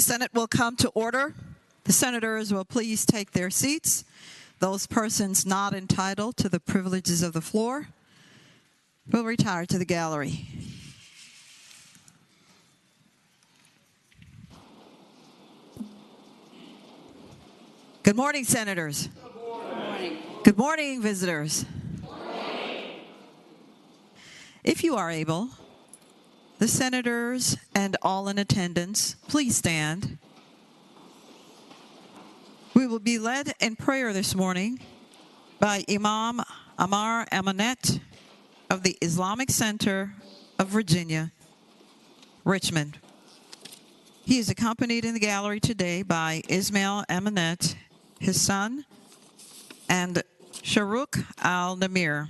Senate will come to order. The senators will please take their seats. Those persons not entitled to the privileges of the floor will retire to the gallery. Good morning, senators. Good morning. Good morning, visitors. Good morning. If you are able, the senators and all in attendance, please stand. We will be led in prayer this morning by Imam Ammar Amanet of the Islamic Center of Virginia, Richmond. He is accompanied in the gallery today by Ismail Amanet, his son, and Shahrukh al-Namir.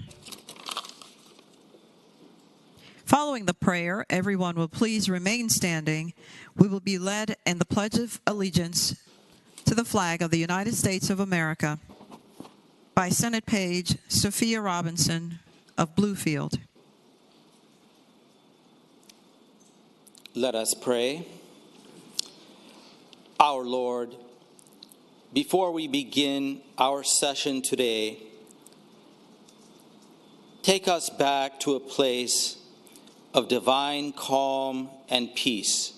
Following the prayer, everyone will please remain standing. We will be led in the Pledge of Allegiance to the flag of the United States of America by Senate Page Sophia Robinson of Bluefield. Let us pray. Our Lord, before we begin our session today, take us back to a place of divine calm and peace,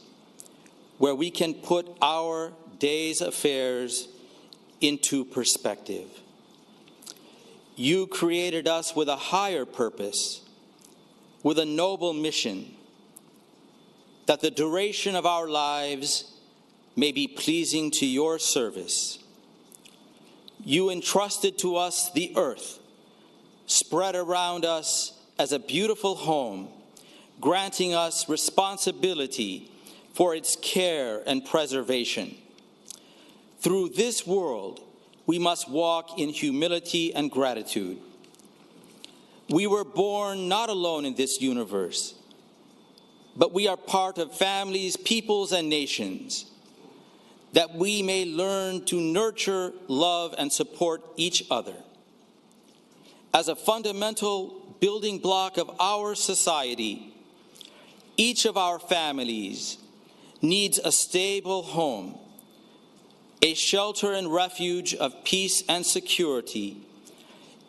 where we can put our day's affairs into perspective. You created us with a higher purpose, with a noble mission, that the duration of our lives may be pleasing to your service. You entrusted to us the earth, spread around us as a beautiful home, granting us responsibility for its care and preservation. Through this world, we must walk in humility and gratitude. We were born not alone in this universe, but we are part of families, peoples, and nations, that we may learn to nurture, love, and support each other. As a fundamental building block of our society, each of our families needs a stable home, a shelter and refuge of peace and security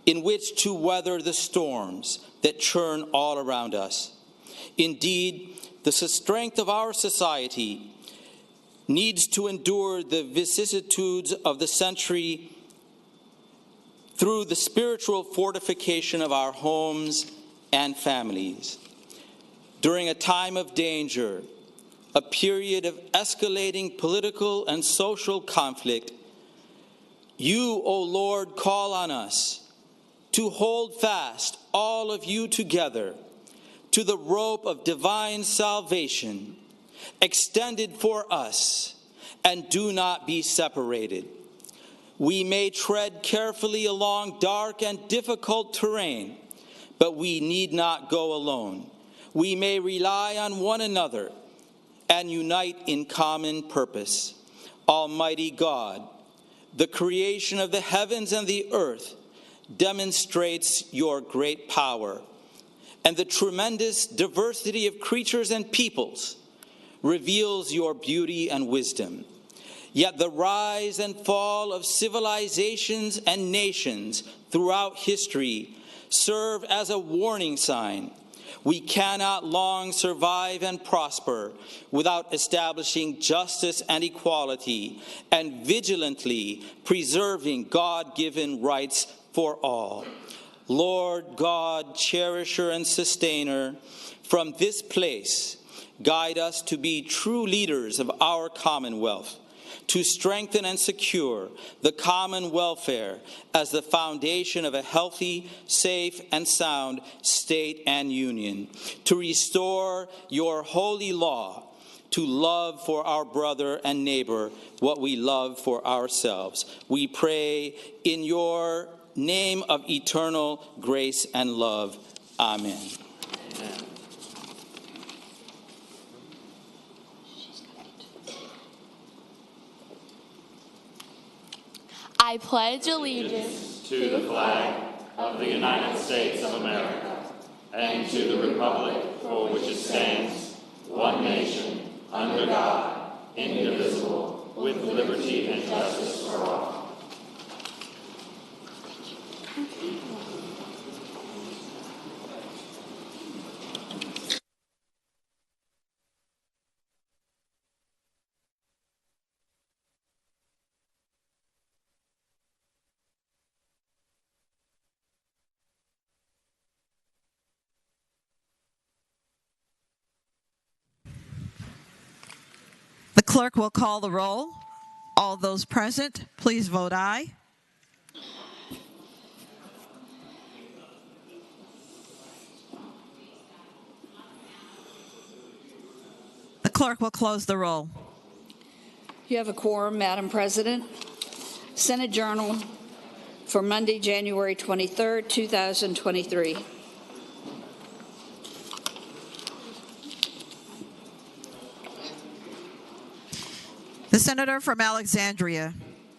in which to weather the storms that churn all around us. Indeed, the strength of our society needs to endure the vicissitudes of the century through the spiritual fortification of our homes and families. During a time of danger, a period of escalating political and social conflict, you, O Lord, call on us to hold fast, all of you together, to the rope of divine salvation extended for us, and do not be separated. We may tread carefully along dark and difficult terrain, but we need not go alone. We may rely on one another and unite in common purpose. Almighty God, the creation of the heavens and the earth demonstrates your great power, and the tremendous diversity of creatures and peoples reveals your beauty and wisdom. Yet the rise and fall of civilizations and nations throughout history serve as a warning sign. We cannot long survive and prosper without establishing justice and equality and vigilantly preserving God-given rights for all. Lord God, cherisher and sustainer, from this place, guide us to be true leaders of our commonwealth, to strengthen and secure the common welfare as the foundation of a healthy, safe, and sound state and union, to restore your holy law, to love for our brother and neighbor what we love for ourselves. We pray in your name of eternal grace and love. Amen. Amen. I pledge allegiance to the flag of the United States of America and to the republic for which it stands, one nation, under God, indivisible, with liberty and justice for all. The clerk will call the roll. All those present, please vote aye. The clerk will close the roll. You have a quorum, Madam President. Senate Journal for Monday, January 23rd, 2023. The senator from Alexandria,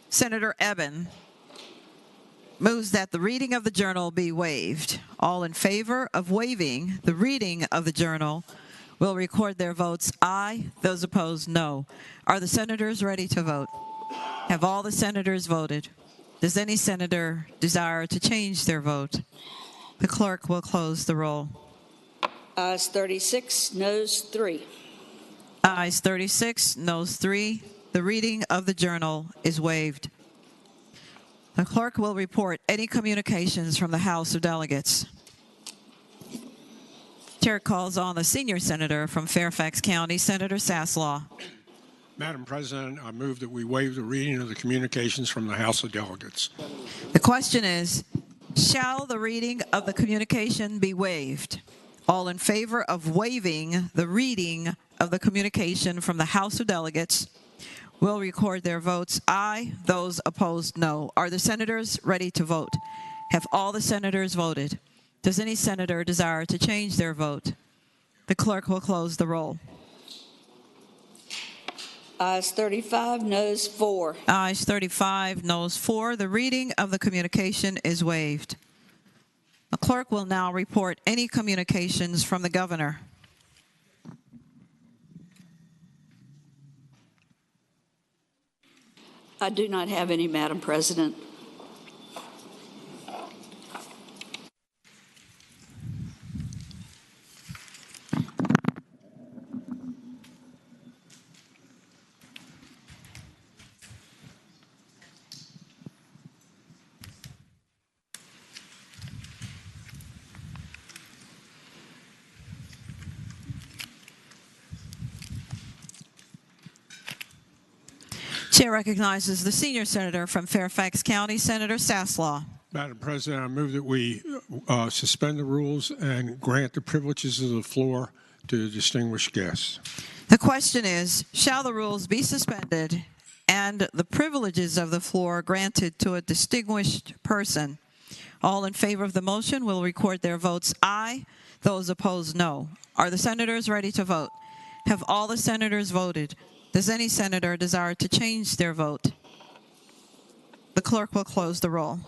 Senator Eben, moves that the reading of the journal be waived. All in favor of waiving the reading of the journal will record their votes aye. Those opposed, no. Are the senators ready to vote? Have all the senators voted? Does any senator desire to change their vote? The clerk will close the roll. Ayes 36, noes 3. Ayes 36, noes 3. The reading of the journal is waived. The clerk will report any communications from the House of Delegates. Chair calls on the senior senator from Fairfax County, Senator Saslaw. Madam President, I move that we waive the reading of the communications from the House of Delegates. The question is, shall the reading of the communication be waived? All in favor of waiving the reading of the communication from the House of Delegates will record their votes aye. Those opposed, no. Are the senators ready to vote? Have all the senators voted? Does any senator desire to change their vote? The clerk will close the roll. Ayes 35, noes 4. Ayes 35, noes 4. The reading of the communication is waived. The clerk will now report any communications from the governor. I do not have any, Madam President. Chair recognizes the senior senator from Fairfax County, Senator Saslaw. Madam President, I move that we suspend the rules and grant the privileges of the floor to distinguished guests. The question is, shall the rules be suspended and the privileges of the floor granted to a distinguished person? All in favor of the motion will record their votes aye. Those opposed, no. Are the senators ready to vote? Have all the senators voted? Does any senator desire to change their vote? The clerk will close the roll.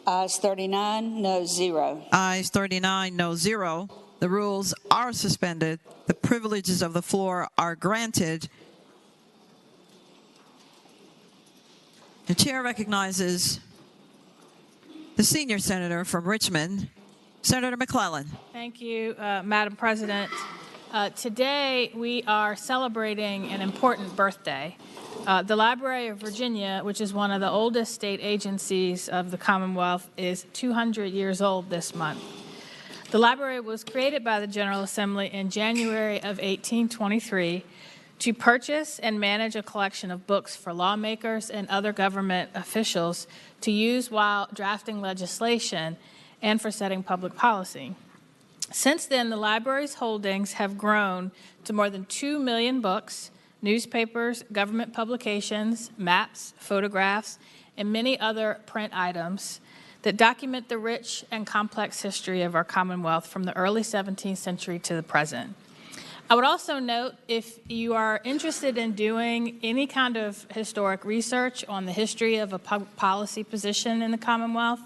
Ayes 39, noes 0. Ayes 39, no 0. The rules are suspended. The privileges of the floor are granted. The chair recognizes the senior senator from Richmond, Senator McClellan. Thank you, Madam President. Today, we are celebrating an important birthday. The Library of Virginia, which is one of the oldest state agencies of the Commonwealth, is 200 years old this month. The library was created by the General Assembly in January of 1823 to purchase and manage a collection of books for lawmakers and other government officials to use while drafting legislation and for setting public policy. Since then, the library's holdings have grown to more than 2 million books, newspapers, government publications, maps, photographs, and many other print items that document the rich and complex history of our Commonwealth from the early 17th century to the present. I would also note, if you are interested in doing any kind of historic research on the history of a public policy position in the Commonwealth,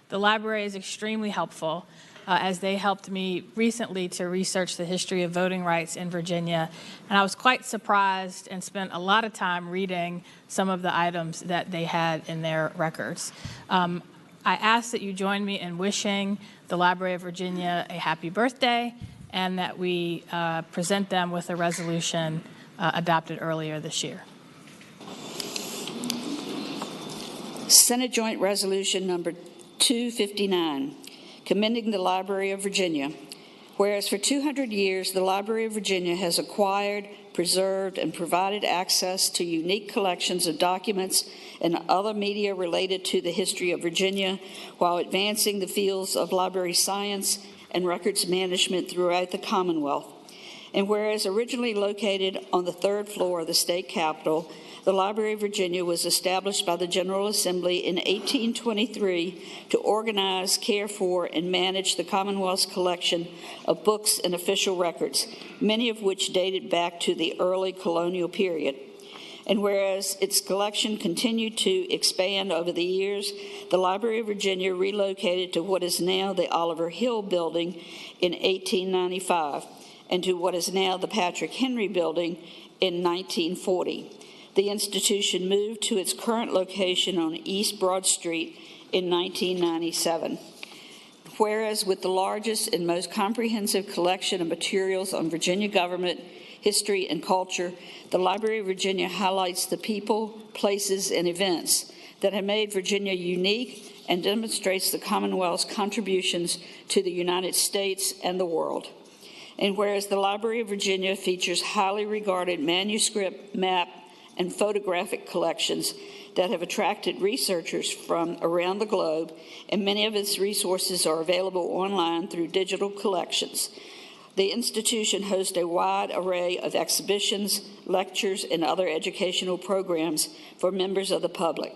the library is extremely helpful. as they helped me recently to research the history of voting rights in Virginia. And I was quite surprised and spent a lot of time reading some of the items that they had in their records. I ask that you join me in wishing the Library of Virginia a happy birthday, and that we present them with a resolution adopted earlier this year. Senate Joint Resolution Number 259, commending the Library of Virginia. Whereas for 200 years, the Library of Virginia has acquired, preserved, and provided access to unique collections of documents and other media related to the history of Virginia, while advancing the fields of library science and records management throughout the Commonwealth. And whereas originally located on the third floor of the state capitol, the Library of Virginia was established by the General Assembly in 1823 to organize, care for, and manage the Commonwealth's collection of books and official records, many of which dated back to the early colonial period. And whereas its collection continued to expand over the years, the Library of Virginia relocated to what is now the Oliver Hill Building in 1895 and to what is now the Patrick Henry Building in 1940. The institution moved to its current location on East Broad Street in 1997. Whereas with the largest and most comprehensive collection of materials on Virginia government, history, and culture, the Library of Virginia highlights the people, places, and events that have made Virginia unique and demonstrates the Commonwealth's contributions to the United States and the world. And whereas the Library of Virginia features highly regarded manuscript, map, and photographic collections that have attracted researchers from around the globe, and many of its resources are available online through digital collections. The institution hosts a wide array of exhibitions, lectures, and other educational programs for members of the public.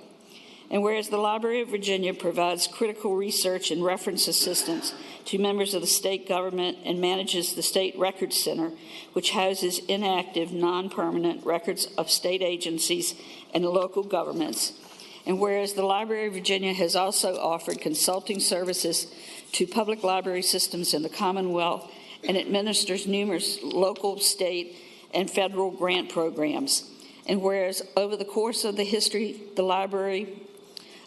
And whereas the Library of Virginia provides critical research and reference assistance to members of the state government and manages the State Records Center, which houses inactive, non-permanent records of state agencies and local governments. And whereas the Library of Virginia has also offered consulting services to public library systems in the Commonwealth and administers numerous local, state, and federal grant programs. And whereas over the course of the history, the Library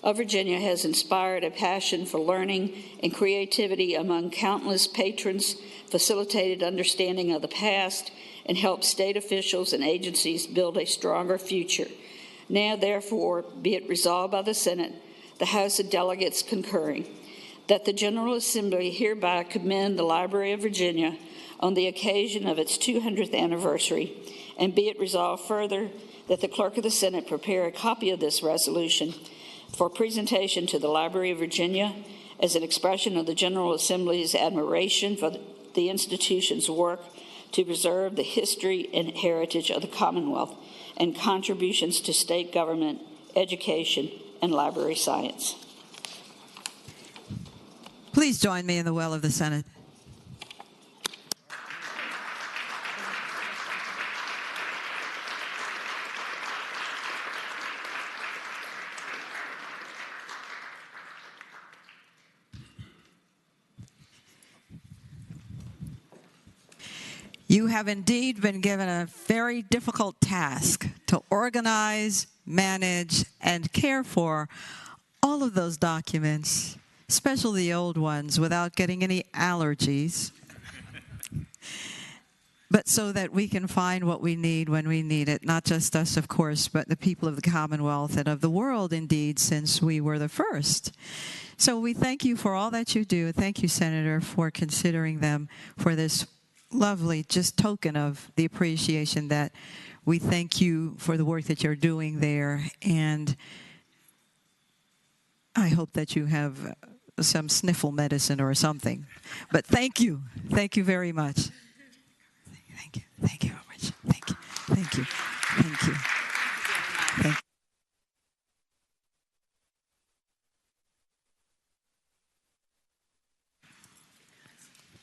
of Virginia has inspired a passion for learning and creativity among countless patrons, facilitated understanding of the past, and helped state officials and agencies build a stronger future. Now, therefore, be it resolved by the Senate, the House of Delegates concurring, that the General Assembly hereby commend the Library of Virginia on the occasion of its 200th anniversary, and be it resolved further that the Clerk of the Senate prepare a copy of this resolution for presentation to the Library of Virginia as an expression of the General Assembly's admiration for the institution's work to preserve the history and heritage of the Commonwealth and contributions to state government, education, and library science. Please join me in the well of the Senate. You have indeed been given a very difficult task to organize, manage, and care for all of those documents, especially the old ones, without getting any allergies, but so that we can find what we need when we need it, not just us, of course, but the people of the Commonwealth and of the world, indeed, since we were the first. So we thank you for all that you do. Thank you, Senator, for considering them for this lovely just token of the appreciation that we thank you for the work that you're doing there. And I hope that you have some sniffle medicine or something. But thank you. Thank you very much. Thank you. Thank you very much. Thank you. Thank you. Thank you. Thank you.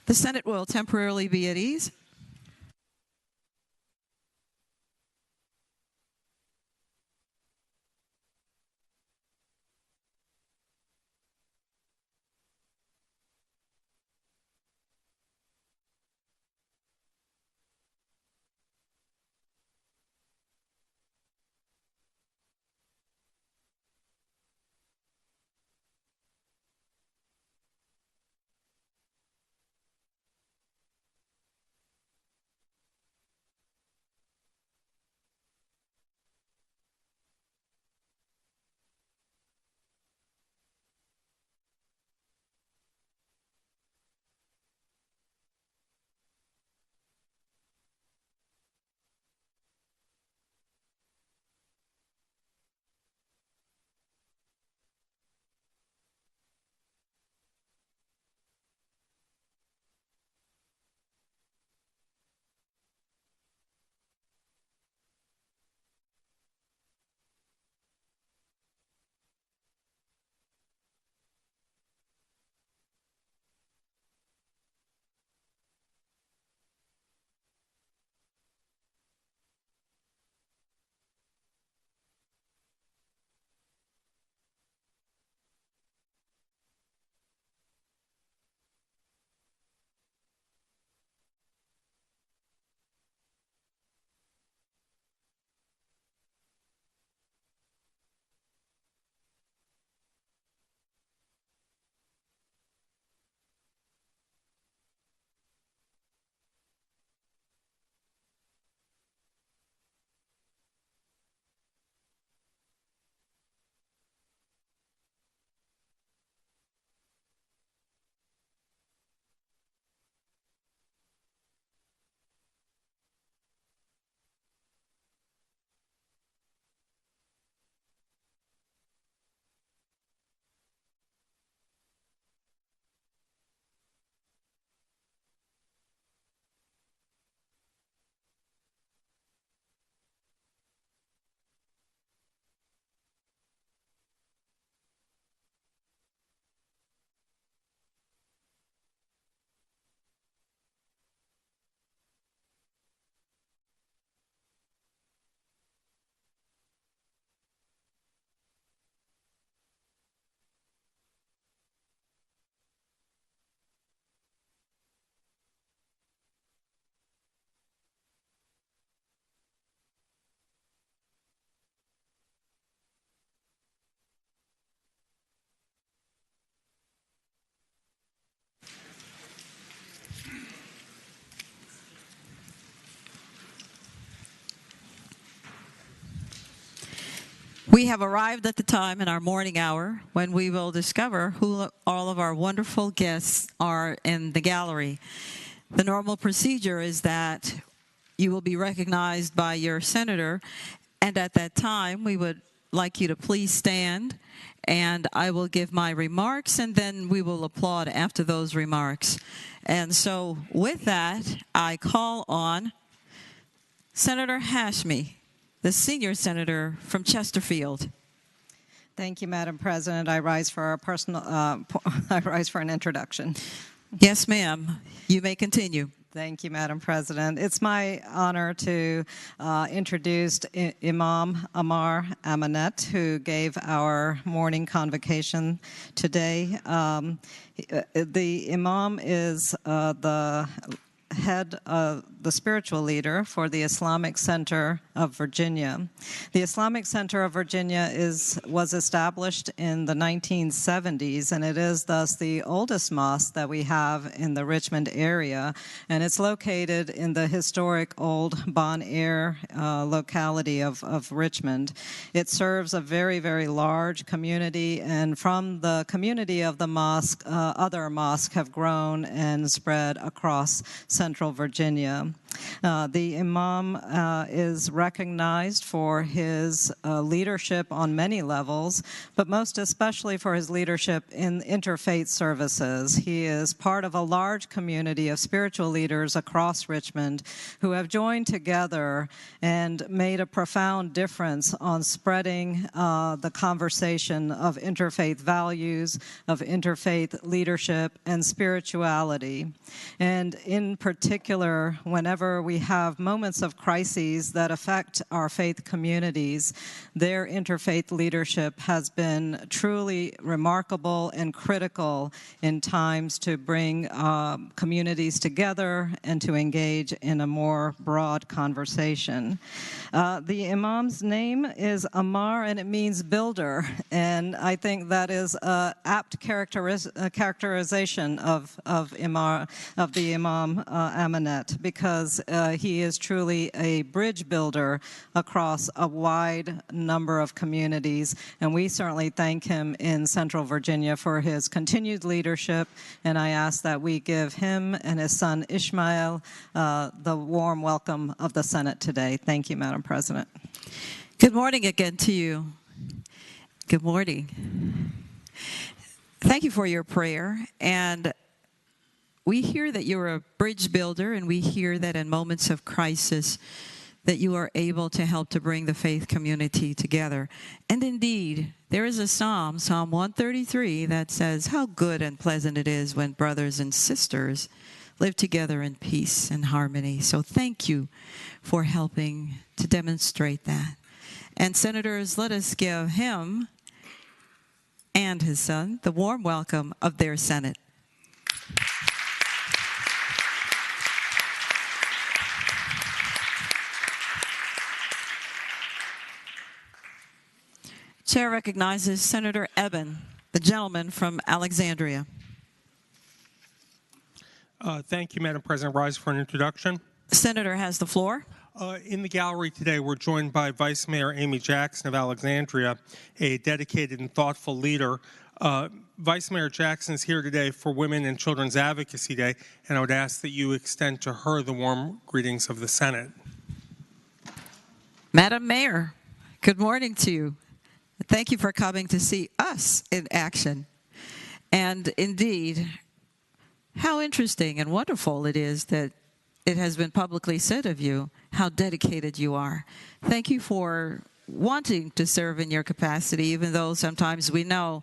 The Senate will temporarily be at ease. We have arrived at the time in our morning hour when we will discover who all of our wonderful guests are in the gallery. The normal procedure is that you will be recognized by your senator, and at that time we would like you to please stand, and I will give my remarks, and then we will applaud after those remarks. And so with that, I call on Senator Hashmi, the senior senator from Chesterfield. Thank you, Madam President. I rise for an introduction. Yes, ma'am. You may continue. Thank you, Madam President. It's my honor to introduce Imam Amar Amanet, who gave our morning convocation today. The Imam is the head of the spiritual leader for the Islamic Center of Virginia. The Islamic Center of Virginia was established in the 1970s, and it is thus the oldest mosque that we have in the Richmond area, and it's located in the historic old Bon Air locality of Richmond. It serves a very, very large community, and from the community of the mosque, other mosques have grown and spread across Central Virginia. The Imam is recognized for his leadership on many levels, but most especially for his leadership in interfaith services. He is part of a large community of spiritual leaders across Richmond who have joined together and made a profound difference on spreading the conversation of interfaith values, of interfaith leadership, and spirituality. And in particular, whenever we have moments of crises that affect our faith communities, their interfaith leadership has been truly remarkable and critical in times to bring communities together and to engage in a more broad conversation. The Imam's name is Amar, and it means builder, and I think that is an apt characterization of the Imam Amanet, because he is truly a bridge builder across a wide number of communities, and we certainly thank him in Central Virginia for his continued leadership, and I ask that we give him and his son Ishmael the warm welcome of the Senate today. Thank you, Madam President. Good morning again to you. Good morning. Thank you for your prayer, and we hear that you're a bridge builder, and we hear that in moments of crisis that you are able to help to bring the faith community together. And indeed, there is a psalm, Psalm 133, that says, how good and pleasant it is when brothers and sisters live together in peace and harmony. So thank you for helping to demonstrate that. And senators, let us give him and his son the warm welcome of their Senate. Chair recognizes Senator Eben, the gentleman from Alexandria. Thank you, Madam President. Rise for an introduction. Senator has the floor. In the gallery today, we're joined by Vice Mayor Amy Jackson of Alexandria, a dedicated and thoughtful leader. Vice Mayor Jackson is here today for Women and Children's Advocacy Day, and I would ask that you extend to her the warm greetings of the Senate. Madam Mayor, good morning to you. Thank you for coming to see us in action. And indeed, how interesting and wonderful it is that it has been publicly said of you how dedicated you are. Thank you for wanting to serve in your capacity, even though sometimes we know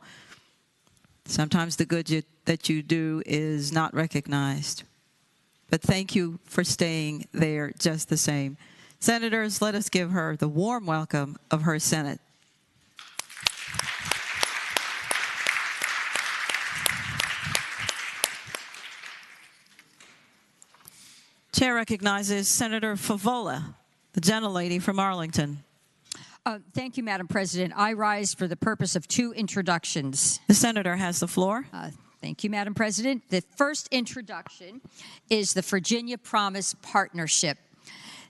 sometimes the good that you do is not recognized. But thank you for staying there just the same. Senators, let us give her the warm welcome of her Senate. Chair recognizes Senator Favola, the gentlelady from Arlington. Thank you, Madam President. I rise for the purpose of two introductions. The senator has the floor. Thank you, Madam President. The first introduction is the Virginia Promise Partnership.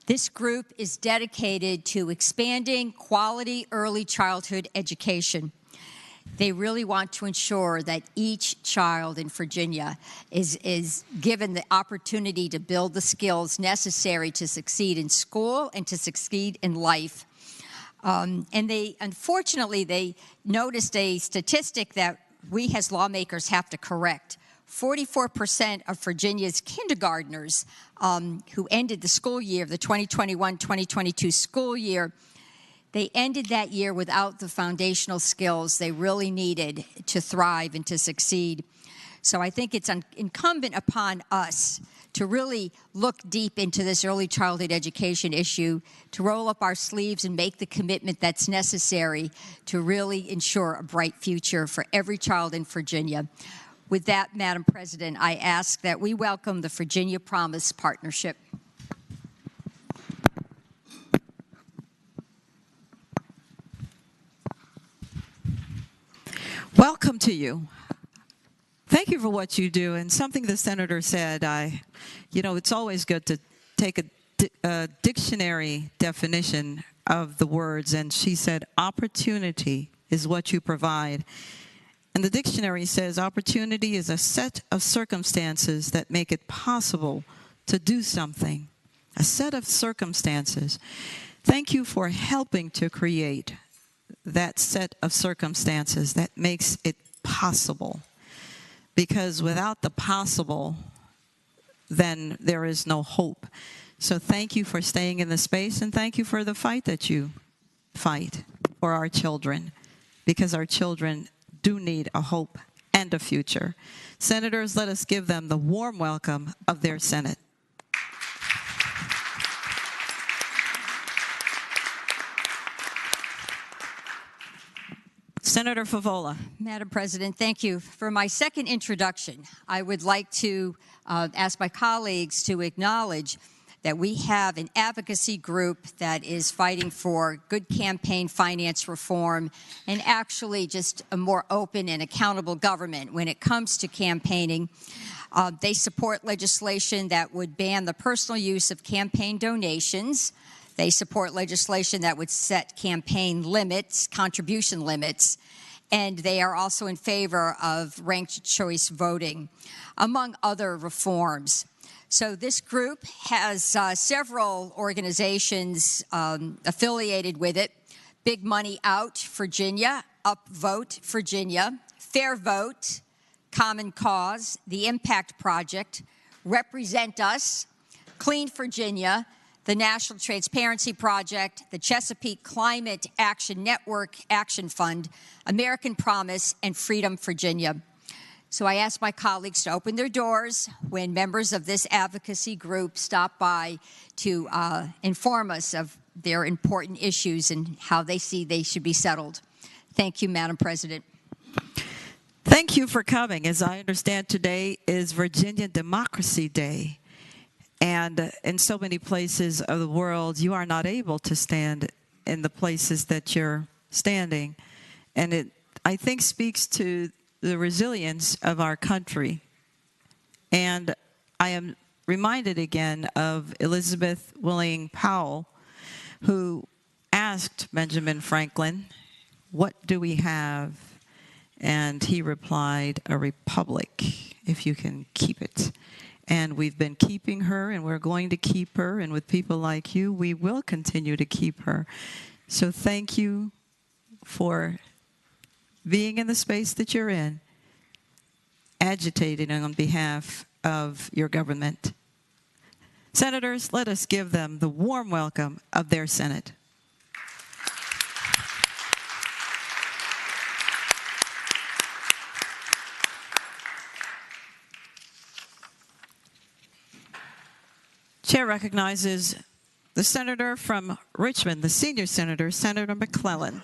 This group is dedicated to expanding quality early childhood education. They really want to ensure that each child in Virginia is given the opportunity to build the skills necessary to succeed in school and to succeed in life. And unfortunately, they noticed a statistic that we as lawmakers have to correct. 44% of Virginia's kindergartners who ended the school year, the 2021-2022 school year, they ended that year without the foundational skills they really needed to thrive and to succeed. So I think it's incumbent upon us to really look deep into this early childhood education issue, to roll up our sleeves and make the commitment that's necessary to really ensure a bright future for every child in Virginia. With that, Madam President, I ask that we welcome the Virginia Promise Partnership. Welcome to you. Thank you for what you do. And something the senator said, it's always good to take a dictionary definition of the words. And she said, opportunity is what you provide. And the dictionary says opportunity is a set of circumstances that make it possible to do something. A set of circumstances. Thank you for helping to create that set of circumstances that makes it possible. Because without the possible, then there is no hope. So thank you for staying in the space, and thank you for the fight that you fight for our children, because our children do need a hope and a future. Senators, let us give them the warm welcome of their Senate. Senator Favola. Madam President, thank you. For my second introduction, I would like to ask my colleagues to acknowledge that we have an advocacy group that is fighting for good campaign finance reform and actually just a more open and accountable government when it comes to campaigning. They support legislation that would ban the personal use of campaign donations. They support legislation that would set campaign limits, contribution limits, and they are also in favor of ranked choice voting, among other reforms. So this group has several organizations affiliated with it: Big Money Out Virginia, Upvote Virginia, Fair Vote, Common Cause, The Impact Project, Represent Us, Clean Virginia, the National Transparency Project, the Chesapeake Climate Action Network Action Fund, American Promise, and Freedom Virginia. So I ask my colleagues to open their doors when members of this advocacy group stop by to inform us of their important issues and how they see they should be settled. Thank you, Madam President. Thank you for coming. As I understand, today is Virginia Democracy Day. And in so many places of the world, you are not able to stand in the places that you're standing. And it, I think, speaks to the resilience of our country. And I am reminded again of Elizabeth Willing Powell, who asked Benjamin Franklin, "What do we have?" And he replied, "A republic, if you can keep it." And we've been keeping her, and we're going to keep her, and with people like you, we will continue to keep her. So thank you for being in the space that you're in, agitating on behalf of your government. Senators, let us give them the warm welcome of their Senate. Chair recognizes the senator from Richmond, the senior senator, Senator McClellan.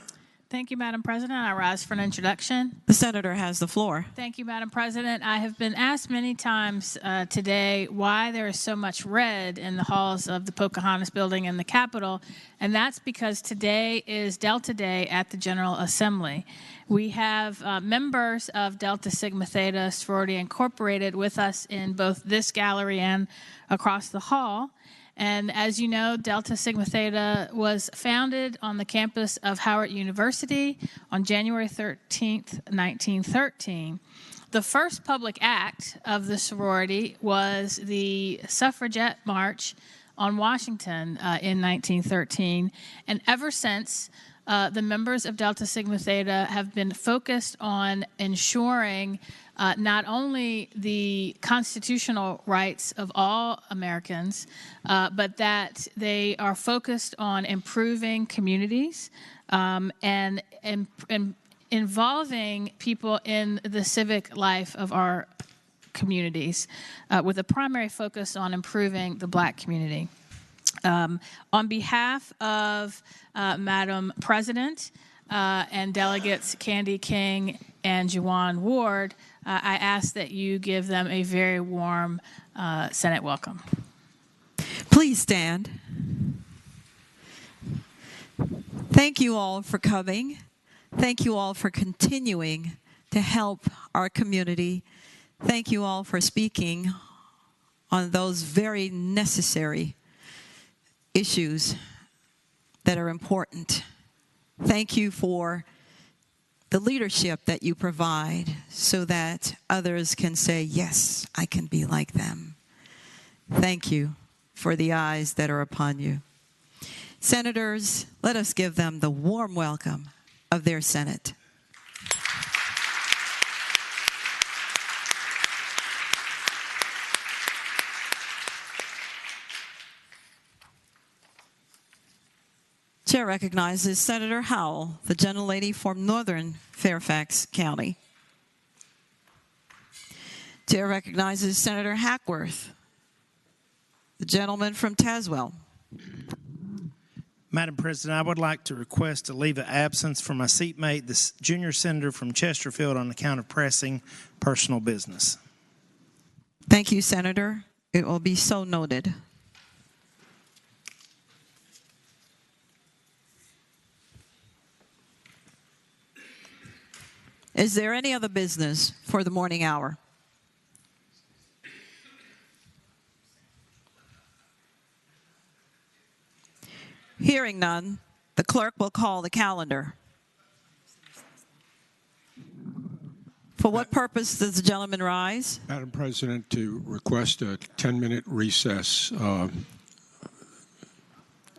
Thank you, Madam President. I rise for an introduction. The senator has the floor. Thank you, Madam President. I have been asked many times today why there is so much red in the halls of the Pocahontas Building in the Capitol, and that's because today is Delta Day at the General Assembly. We have members of Delta Sigma Theta Sorority Incorporated with us in both this gallery and across the hall. And as you know, Delta Sigma Theta was founded on the campus of Howard University on January 13th, 1913. The first public act of the sorority was the suffragette march on Washington in 1913. And ever since, the members of Delta Sigma Theta have been focused on ensuring not only the constitutional rights of all Americans, but that they are focused on improving communities and involving people in the civic life of our communities, with a primary focus on improving the Black community. On behalf of Madam President and delegates Candy King and Juwan Ward, I ask that you give them a very warm Senate welcome. Please stand. Thank you all for coming. Thank you all for continuing to help our community. Thank you all for speaking on those very necessary issues that are important. Thank you for the leadership that you provide so that others can say, yes, I can be like them. Thank you for the eyes that are upon you. Senators, let us give them the warm welcome of their Senate. Chair recognizes Senator Howell, the gentlelady from Northern Fairfax County. Chair recognizes Senator Hackworth, the gentleman from Tazewell. Madam President, I would like to request a leave of absence for my seatmate, the junior senator from Chesterfield, on account of pressing personal business. Thank you, Senator. It will be so noted. Is there any other business for the morning hour? Hearing none, the clerk will call the calendar. For what purpose does the gentleman rise? Madam President, to request a 10-minute recess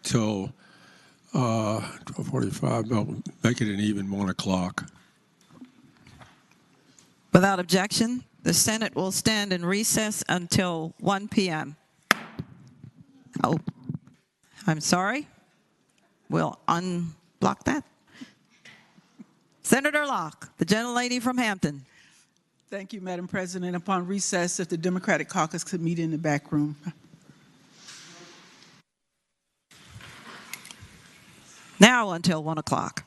till 12:45. Well, make it an even 1 o'clock. Without objection, the Senate will stand in recess until 1 p.m. Oh, I'm sorry. We'll unblock that. Senator Locke, the gentlelady from Hampton. Thank you, Madam President. Upon recess, if the Democratic caucus could meet in the back room. Now until 1 o'clock.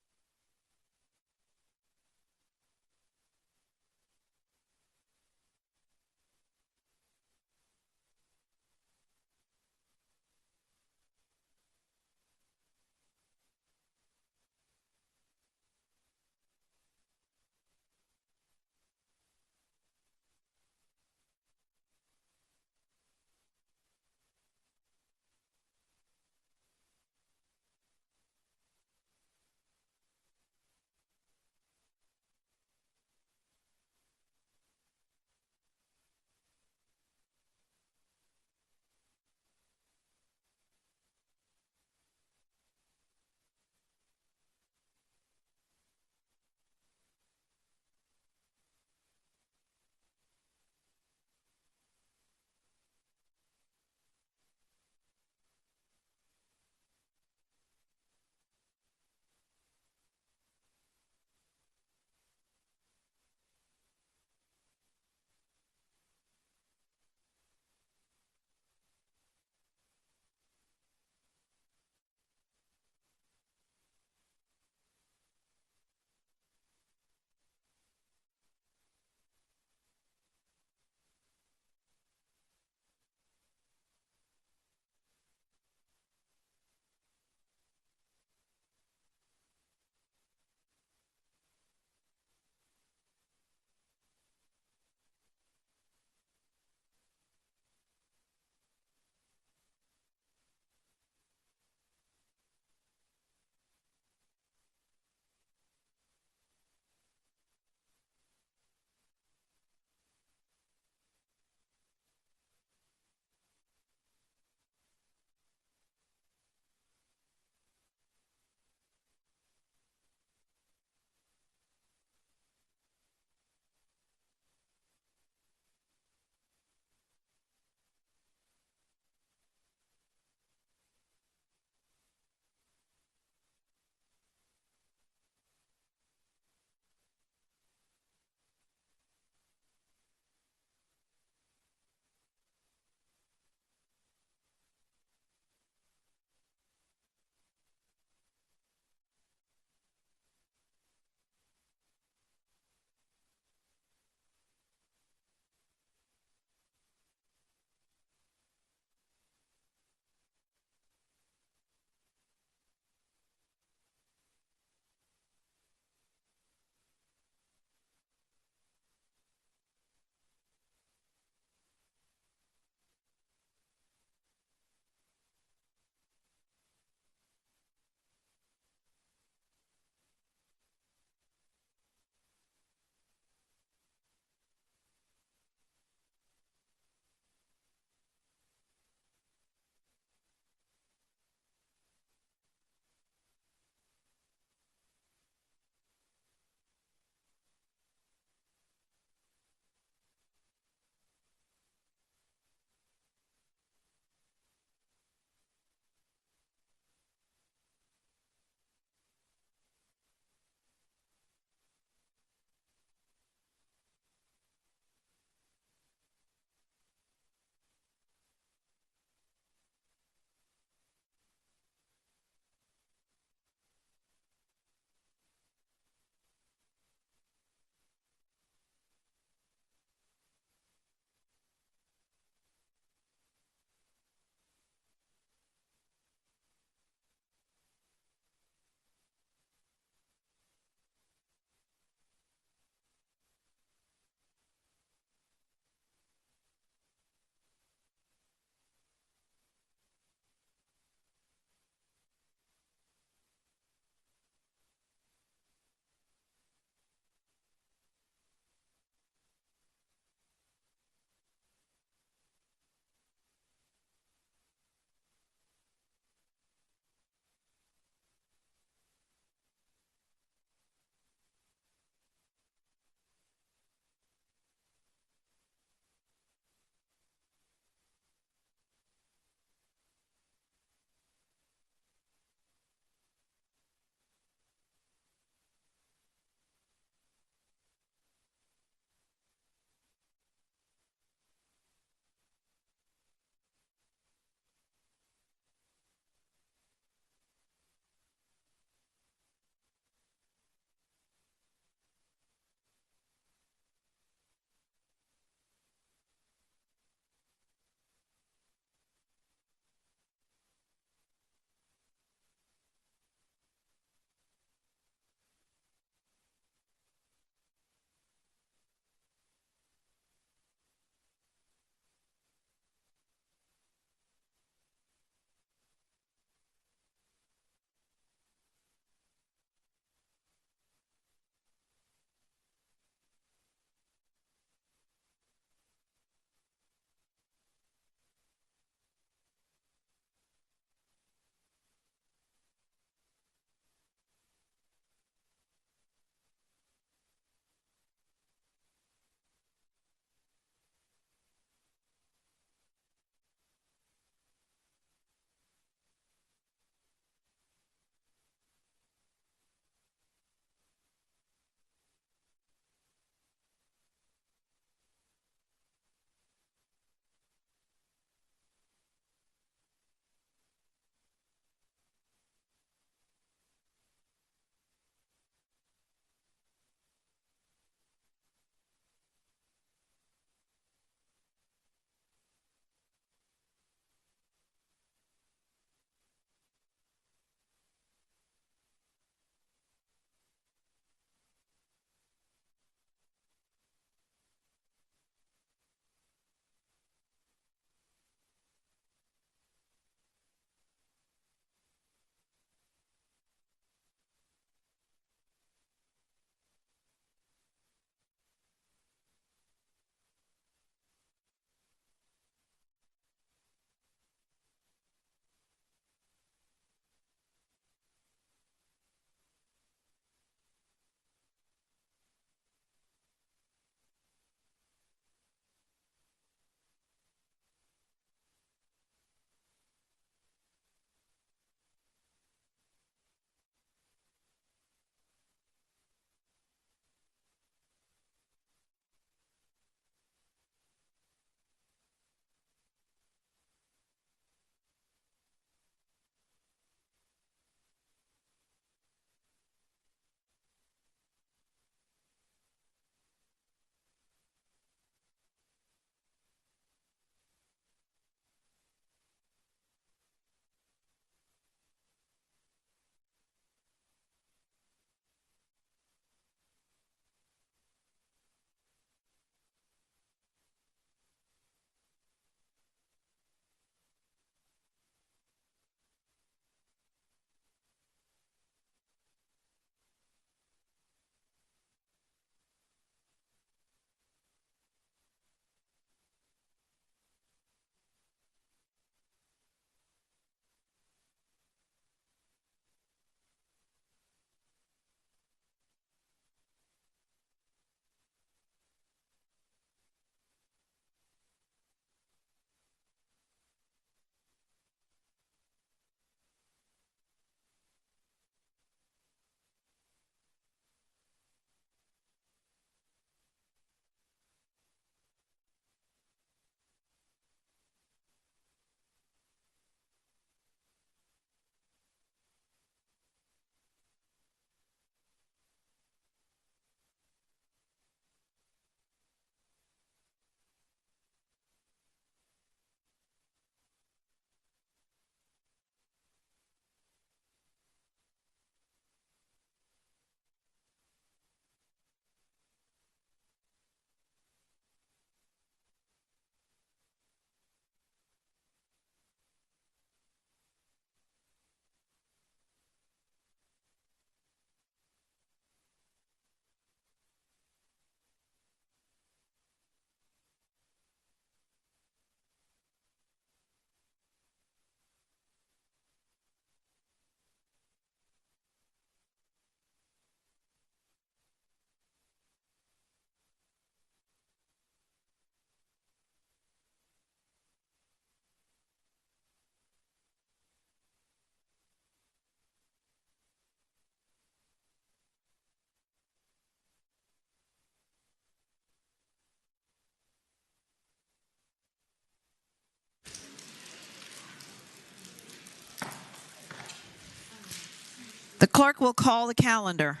The clerk will call the calendar.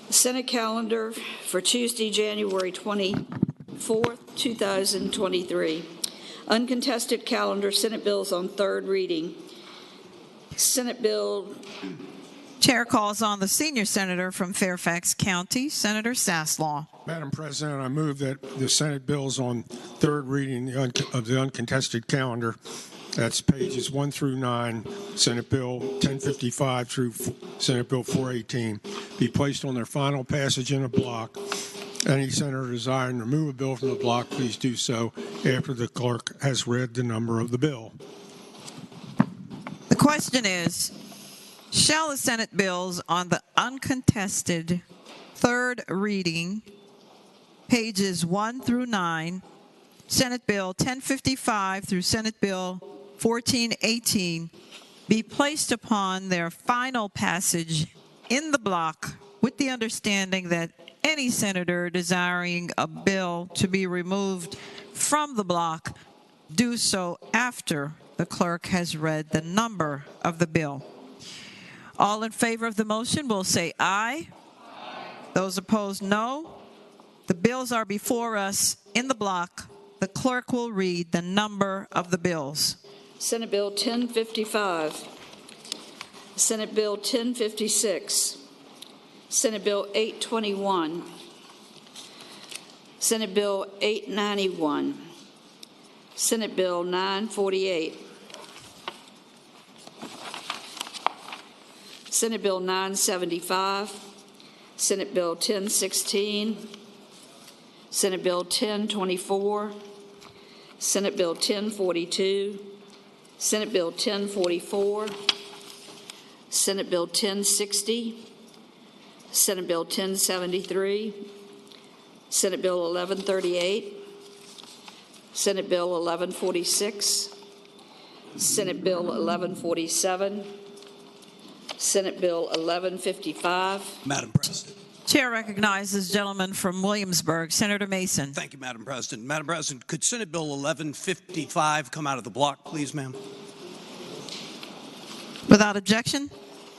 Senate calendar for Tuesday, January 24th, 2023. Uncontested calendar, Senate bills on third reading. Senate bill. Chair calls on the senior senator from Fairfax County, Senator Saslaw. Madam President, I move that the Senate bills on third reading of the uncontested calendar, that's pages 1 through 9, Senate Bill 1055 through Senate Bill 418, be placed on their final passage in a block. Any senator desiring to remove a bill from the block, please do so after the clerk has read the number of the bill. The question is, shall the Senate bills on the uncontested third reading, pages 1 through 9, Senate Bill 1055 through Senate Bill 1418, be placed upon their final passage in the block with the understanding that any senator desiring a bill to be removed from the block do so after the clerk has read the number of the bill. All in favor of the motion will say aye. Those opposed, no. The bills are before us in the block. The clerk will read the number of the bills. Senate Bill 1055, Senate Bill 1056, Senate Bill 821, Senate Bill 891, Senate Bill 948, Senate Bill 975, Senate Bill 1016, Senate Bill 1024, Senate Bill 1042, Senate Bill 1044, Senate Bill 1060, Senate Bill 1073, Senate Bill 1138, Senate Bill 1146, Senate Bill 1147, Senate Bill 1155. Madam President. Chair recognizes the gentleman from Williamsburg, Senator Mason. Thank you, Madam President. Madam President, could Senate Bill 1155 come out of the block, please, ma'am? Without objection,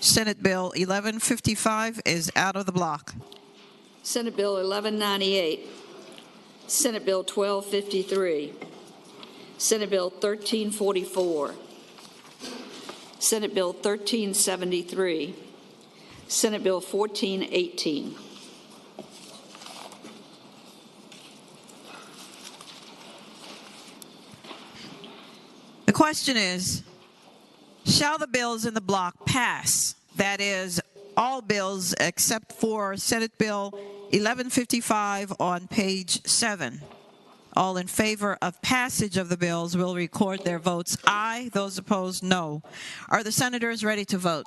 Senate Bill 1155 is out of the block. Senate Bill 1198, Senate Bill 1253, Senate Bill 1344, Senate Bill 1373, Senate Bill 1418. The question is, shall the bills in the block pass? That is, all bills except for Senate Bill 1155 on page 7. All in favor of passage of the bills will record their votes aye. Those opposed, no. Are the senators ready to vote?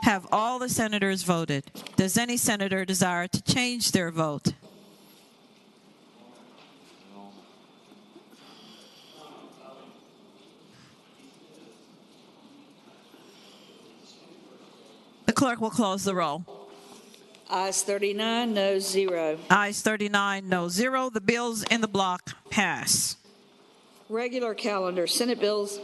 Have all the senators voted? Does any senator desire to change their vote? The clerk will close the roll. Ayes 39, noes 0. Ayes 39, no 0. The bills in the block pass. Regular calendar, Senate bills.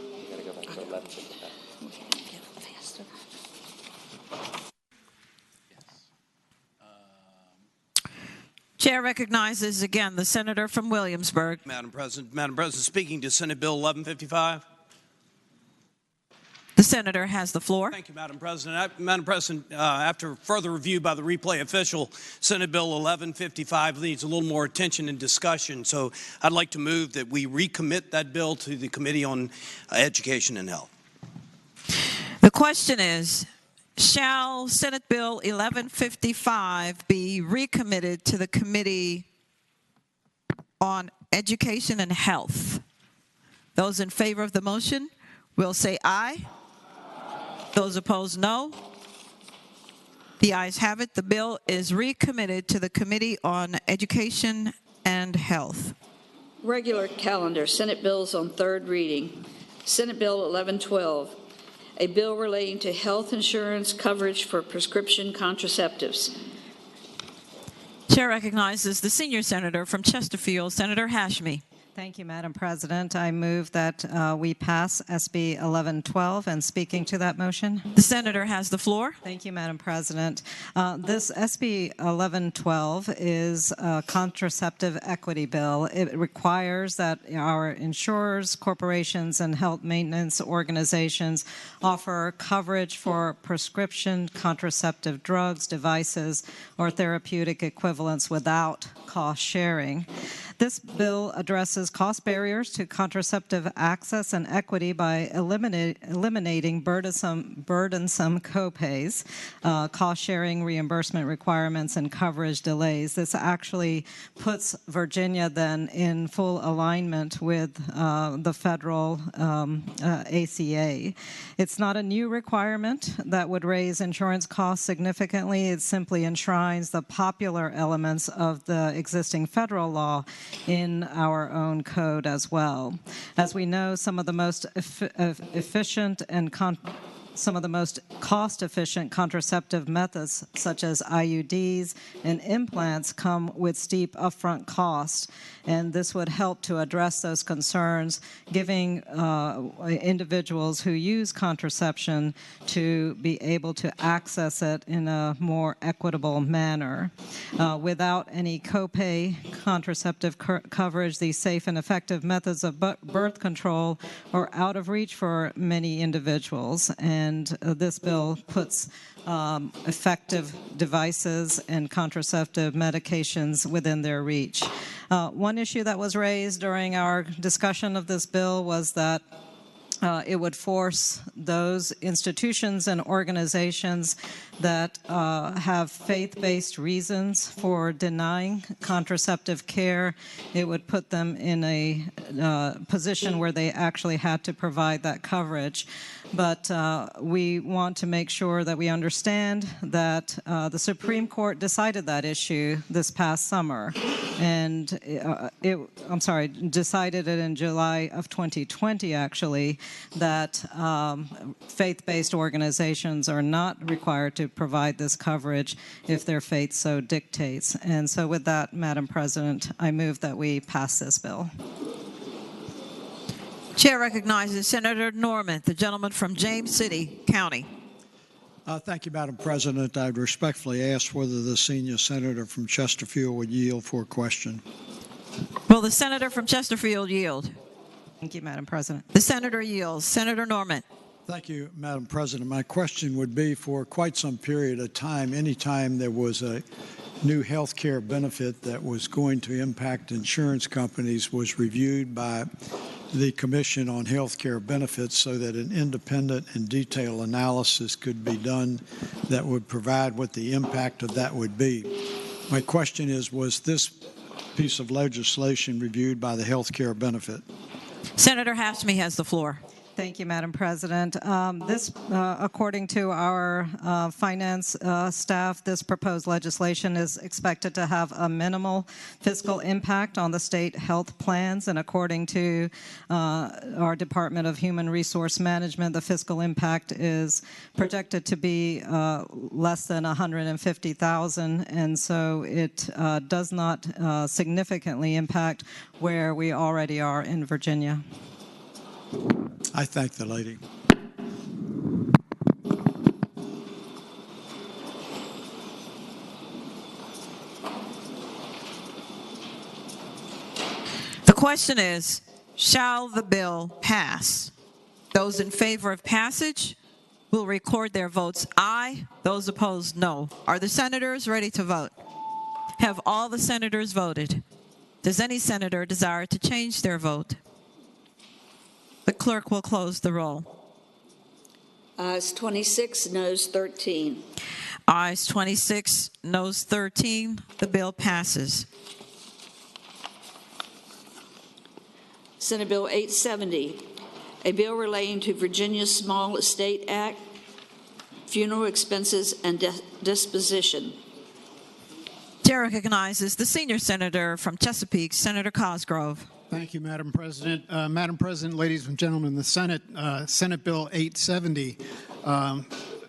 Chair recognizes again the senator from Williamsburg. Madam President, speaking to Senate Bill 1155. The senator has the floor. Thank you, Madam President. Madam President, after further review by the replay official, Senate Bill 1155 needs a little more attention and discussion. So I'd like to move that we recommit that bill to the Committee on Education and Health. The question is, shall Senate Bill 1155 be recommitted to the Committee on Education and Health? Those in favor of the motion will say aye. Those opposed, no. The ayes have it. The bill is recommitted to the Committee on Education and Health. Regular calendar, Senate bills on third reading. Senate Bill 1112, a bill relating to health insurance coverage for prescription contraceptives. Chair recognizes the senior senator from Chesterfield, Senator Hashmi. Thank you, Madam President. I move that we pass SB 1112. And speaking to that motion? The senator has the floor. Thank you, Madam President. This SB 1112 is a contraceptive equity bill. It requires that our insurers, corporations, and health maintenance organizations offer coverage for prescription contraceptive drugs, devices, or therapeutic equivalents without cost sharing. This bill addresses cost barriers to contraceptive access and equity by eliminating burdensome copays, cost-sharing reimbursement requirements, and coverage delays. This actually puts Virginia then in full alignment with the federal ACA. It's not a new requirement that would raise insurance costs significantly. It simply enshrines the popular elements of the existing federal law in our own code as well. As we know, some of the most efficient and some of the most cost-efficient contraceptive methods, such as IUDs and implants, come with steep upfront costs, and this would help to address those concerns, giving individuals who use contraception to be able to access it in a more equitable manner. Without any copay contraceptive coverage, these safe and effective methods of birth control are out of reach for many individuals, and this bill puts effective devices and contraceptive medications within their reach. One issue that was raised during our discussion of this bill was that it would force those institutions and organizations that have faith-based reasons for denying contraceptive care. It would put them in a position where they actually had to provide that coverage. But we want to make sure that we understand that the Supreme Court decided that issue this past summer, and decided it in July of 2020, actually, that faith-based organizations are not required to provide this coverage if their faith so dictates. And so with that, Madam President, I move that we pass this bill. Chair recognizes Senator Norman, the gentleman from James City County. Thank you, Madam President. I'd respectfully ask whether the senior senator from Chesterfield would yield for a question. Will the senator from Chesterfield yield? Thank you, Madam President. The senator yields. Senator Norman. Thank you, Madam President. My question would be, for quite some period of time, anytime there was a new health care benefit that was going to impact insurance companies was reviewed by the Commission on Health Care Benefits so that an independent and detailed analysis could be done that would provide what the impact of that would be. My question is, was this piece of legislation reviewed by the Health Care Benefit? Senator Hafsme has the floor. Thank you, Madam President. This, according to our finance staff, this proposed legislation is expected to have a minimal fiscal impact on the state health plans, and according to our Department of Human Resource Management, the fiscal impact is projected to be less than $150,000, and so it does not significantly impact where we already are in Virginia. I thank the lady. The question is, shall the bill pass? Those in favor of passage will record their votes aye. Those opposed, no. Are the senators ready to vote? Have all the senators voted? Does any senator desire to change their vote? The clerk will close the roll. Ayes 26, noes 13. Ayes 26, noes 13. The bill passes. Senate Bill 870, a bill relating to Virginia's Small Estate Act, funeral expenses and disposition. Chair recognizes the senior senator from Chesapeake, Senator Cosgrove. Thank you, Madam President. Madam President, ladies and gentlemen, in the Senate, Senate Bill 870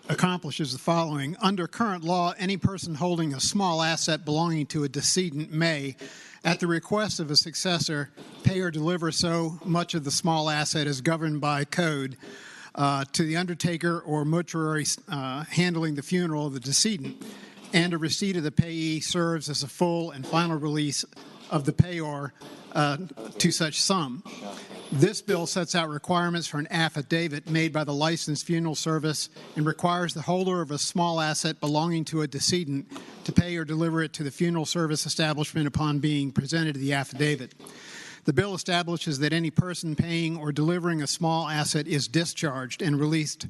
accomplishes the following. Under current law, any person holding a small asset belonging to a decedent may, At the request of a successor, pay or deliver so much of the small asset is governed by code to the undertaker or mortuary handling the funeral of the decedent, and a receipt of the payee serves as a full and final release of the payor to such sum. This bill sets out requirements for an affidavit made by the licensed funeral service and requires the holder of a small asset belonging to a decedent to pay or deliver it to the funeral service establishment upon being presented to the affidavit. The bill establishes that any person paying or delivering a small asset is discharged and released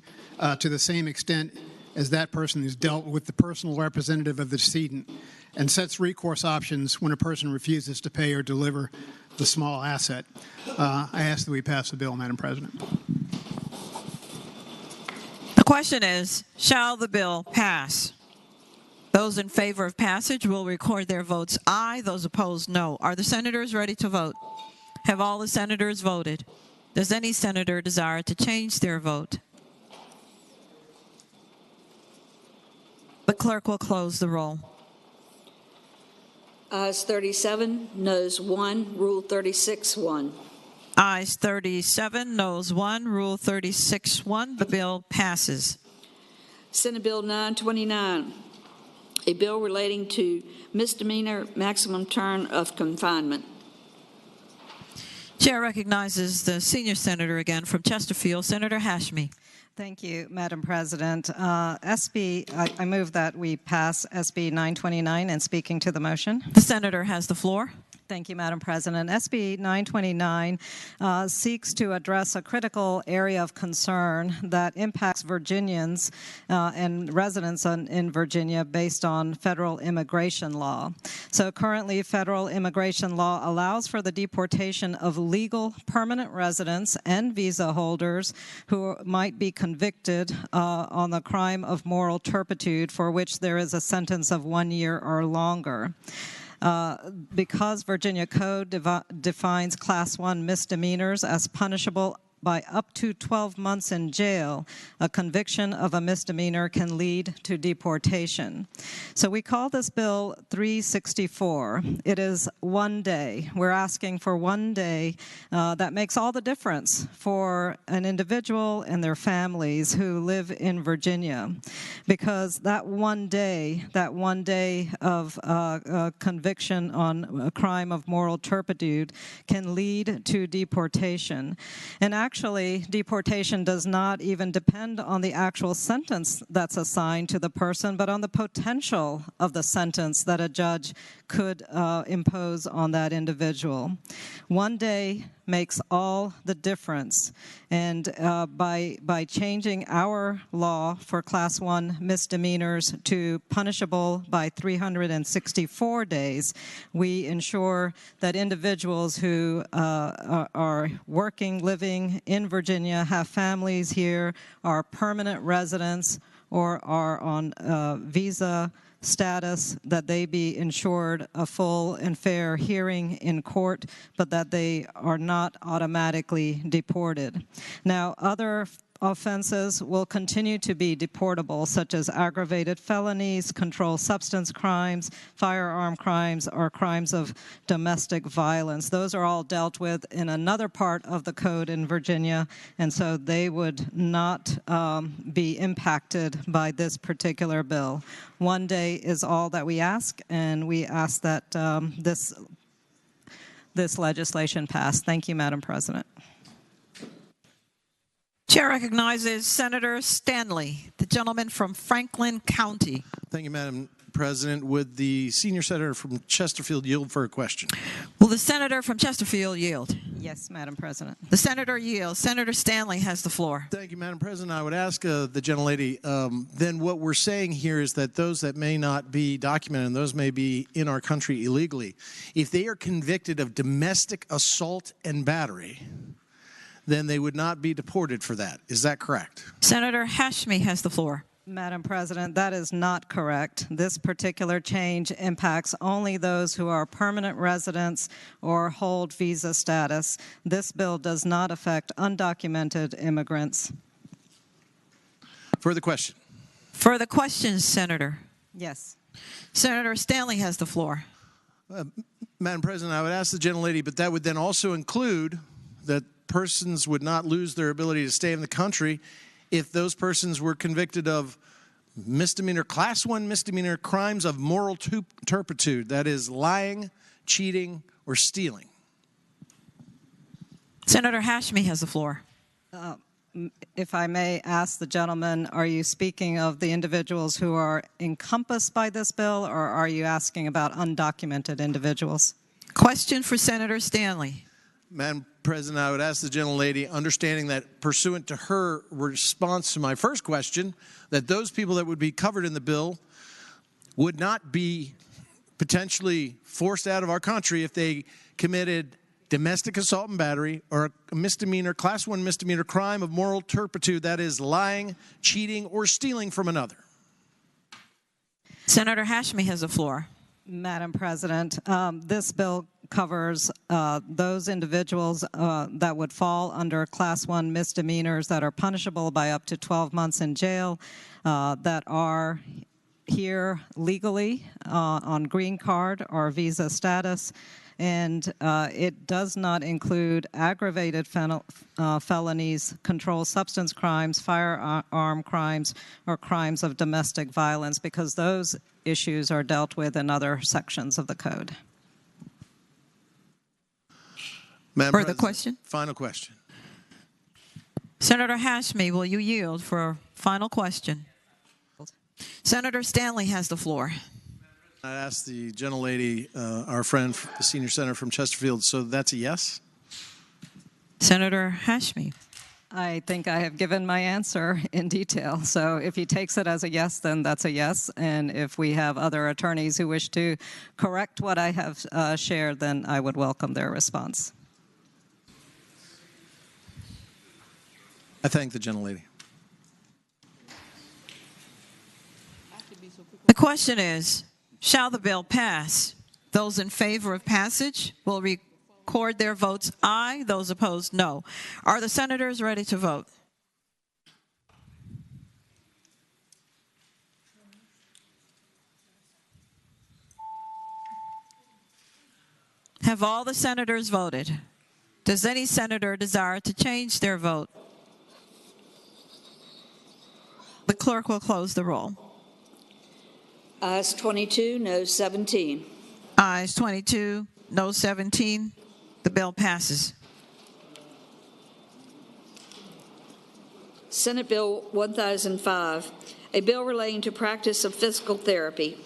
to the same extent as that person is dealt with the personal representative of the decedent, and sets recourse options when a person refuses to pay or deliver the small asset. I ask that we pass the bill, Madam President. The question is, shall the bill pass? Those in favor of passage will record their votes aye. Those opposed, no. Are the senators ready to vote? Have all the senators voted? Does any senator desire to change their vote? The clerk will close the roll. Ayes 37, noes 1, Rule 36-1. Ayes 37, noes 1, Rule 36-1. The bill passes. Senate Bill 929, a bill relating to misdemeanor maximum term of confinement. Chair recognizes the senior senator again from Chesterfield, Senator Hashmi. Thank you, Madam President. I move that we pass SB 929 and speaking to the motion. The senator has the floor. Thank you, Madam President. SB 929 seeks to address a critical area of concern that impacts Virginians and residents in Virginia based on federal immigration law. So currently, federal immigration law allows for the deportation of legal permanent residents and visa holders who might be convicted on the crime of moral turpitude for which there is a sentence of 1 year or longer. Because Virginia Code defines Class 1 misdemeanors as punishable by up to 12 months in jail, a conviction of a misdemeanor can lead to deportation. So we call this bill 364. It is 1 day. We're asking for 1 day that makes all the difference for an individual and their families who live in Virginia, because that 1 day of conviction on a crime of moral turpitude can lead to deportation. And actually, deportation does not even depend on the actual sentence that's assigned to the person, but on the potential of the sentence that a judge could impose on that individual. 1 day makes all the difference. And by changing our law for Class 1 misdemeanors to punishable by 364 days, we ensure that individuals who are working, living in Virginia, have families here, are permanent residents, or are on visa status, that they be ensured a full and fair hearing in court, but that they are not automatically deported. Now, other offenses will continue to be deportable, such as aggravated felonies, controlled substance crimes, firearm crimes, or crimes of domestic violence. Those are all dealt with in another part of the code in Virginia, and so they would not be impacted by this particular bill. 1 day is all that we ask, and we ask that this legislation pass. Thank you, Madam President. Chair recognizes Senator Stanley, the gentleman from Franklin County. Thank you, Madam President. Would the senior senator from Chesterfield yield for a question? Will the senator from Chesterfield yield? Yes, Madam President. The senator yields. Senator Stanley has the floor. Thank you, Madam President. I would ask the gentlelady, then what we're saying here is that those that may not be documented, and those may be in our country illegally, if they are convicted of domestic assault and battery, then they would not be deported for that. Is that correct? Senator Hashmi has the floor. Madam President, that is not correct. This particular change impacts only those who are permanent residents or hold visa status. This bill does not affect undocumented immigrants. Further question? Further questions, Senator? Yes. Senator Stanley has the floor. Madam President, I would ask the gentlelady, but that would then also include that persons would not lose their ability to stay in the country if those persons were convicted of misdemeanor, class 1 misdemeanor crimes of moral turpitude, that is lying, cheating, or stealing. Senator Hashmi has the floor. If I may ask the gentleman, are you speaking of the individuals who are encompassed by this bill, or are you asking about undocumented individuals? Question for Senator Stanley. Madam President, I would ask the gentlelady, understanding that pursuant to her response to my first question, that those people that would be covered in the bill would not be potentially forced out of our country if they committed domestic assault and battery or a misdemeanor, class 1 misdemeanor crime of moral turpitude, that is lying, cheating, or stealing from another. Senator Hashmi has the floor. Madam President, this bill covers those individuals that would fall under class 1 misdemeanors that are punishable by up to 12 months in jail, that are here legally on green card or visa status, and it does not include aggravated felonies, controlled substance crimes, firearm crimes, or crimes of domestic violence, because those issues are dealt with in other sections of the code. Madam Further President, question? Final question. Senator Hashmi, will you yield for a final question? Senator Stanley has the floor. I asked the gentlelady, our friend, the senior senator from Chesterfield, so that's a yes? Senator Hashmi. I think I have given my answer in detail. So if he takes it as a yes, then that's a yes. And if we have other attorneys who wish to correct what I have shared, then I would welcome their response. I thank the gentlelady. The question is, shall the bill pass? Those in favor of passage will record their votes aye. Those opposed, no. Are the senators ready to vote? Have all the senators voted? Does any senator desire to change their vote? The clerk will close the roll. Ayes 22, noes 17. Ayes 22, no 17. The bill passes. Senate Bill 1005, a bill relating to practice of physical therapy.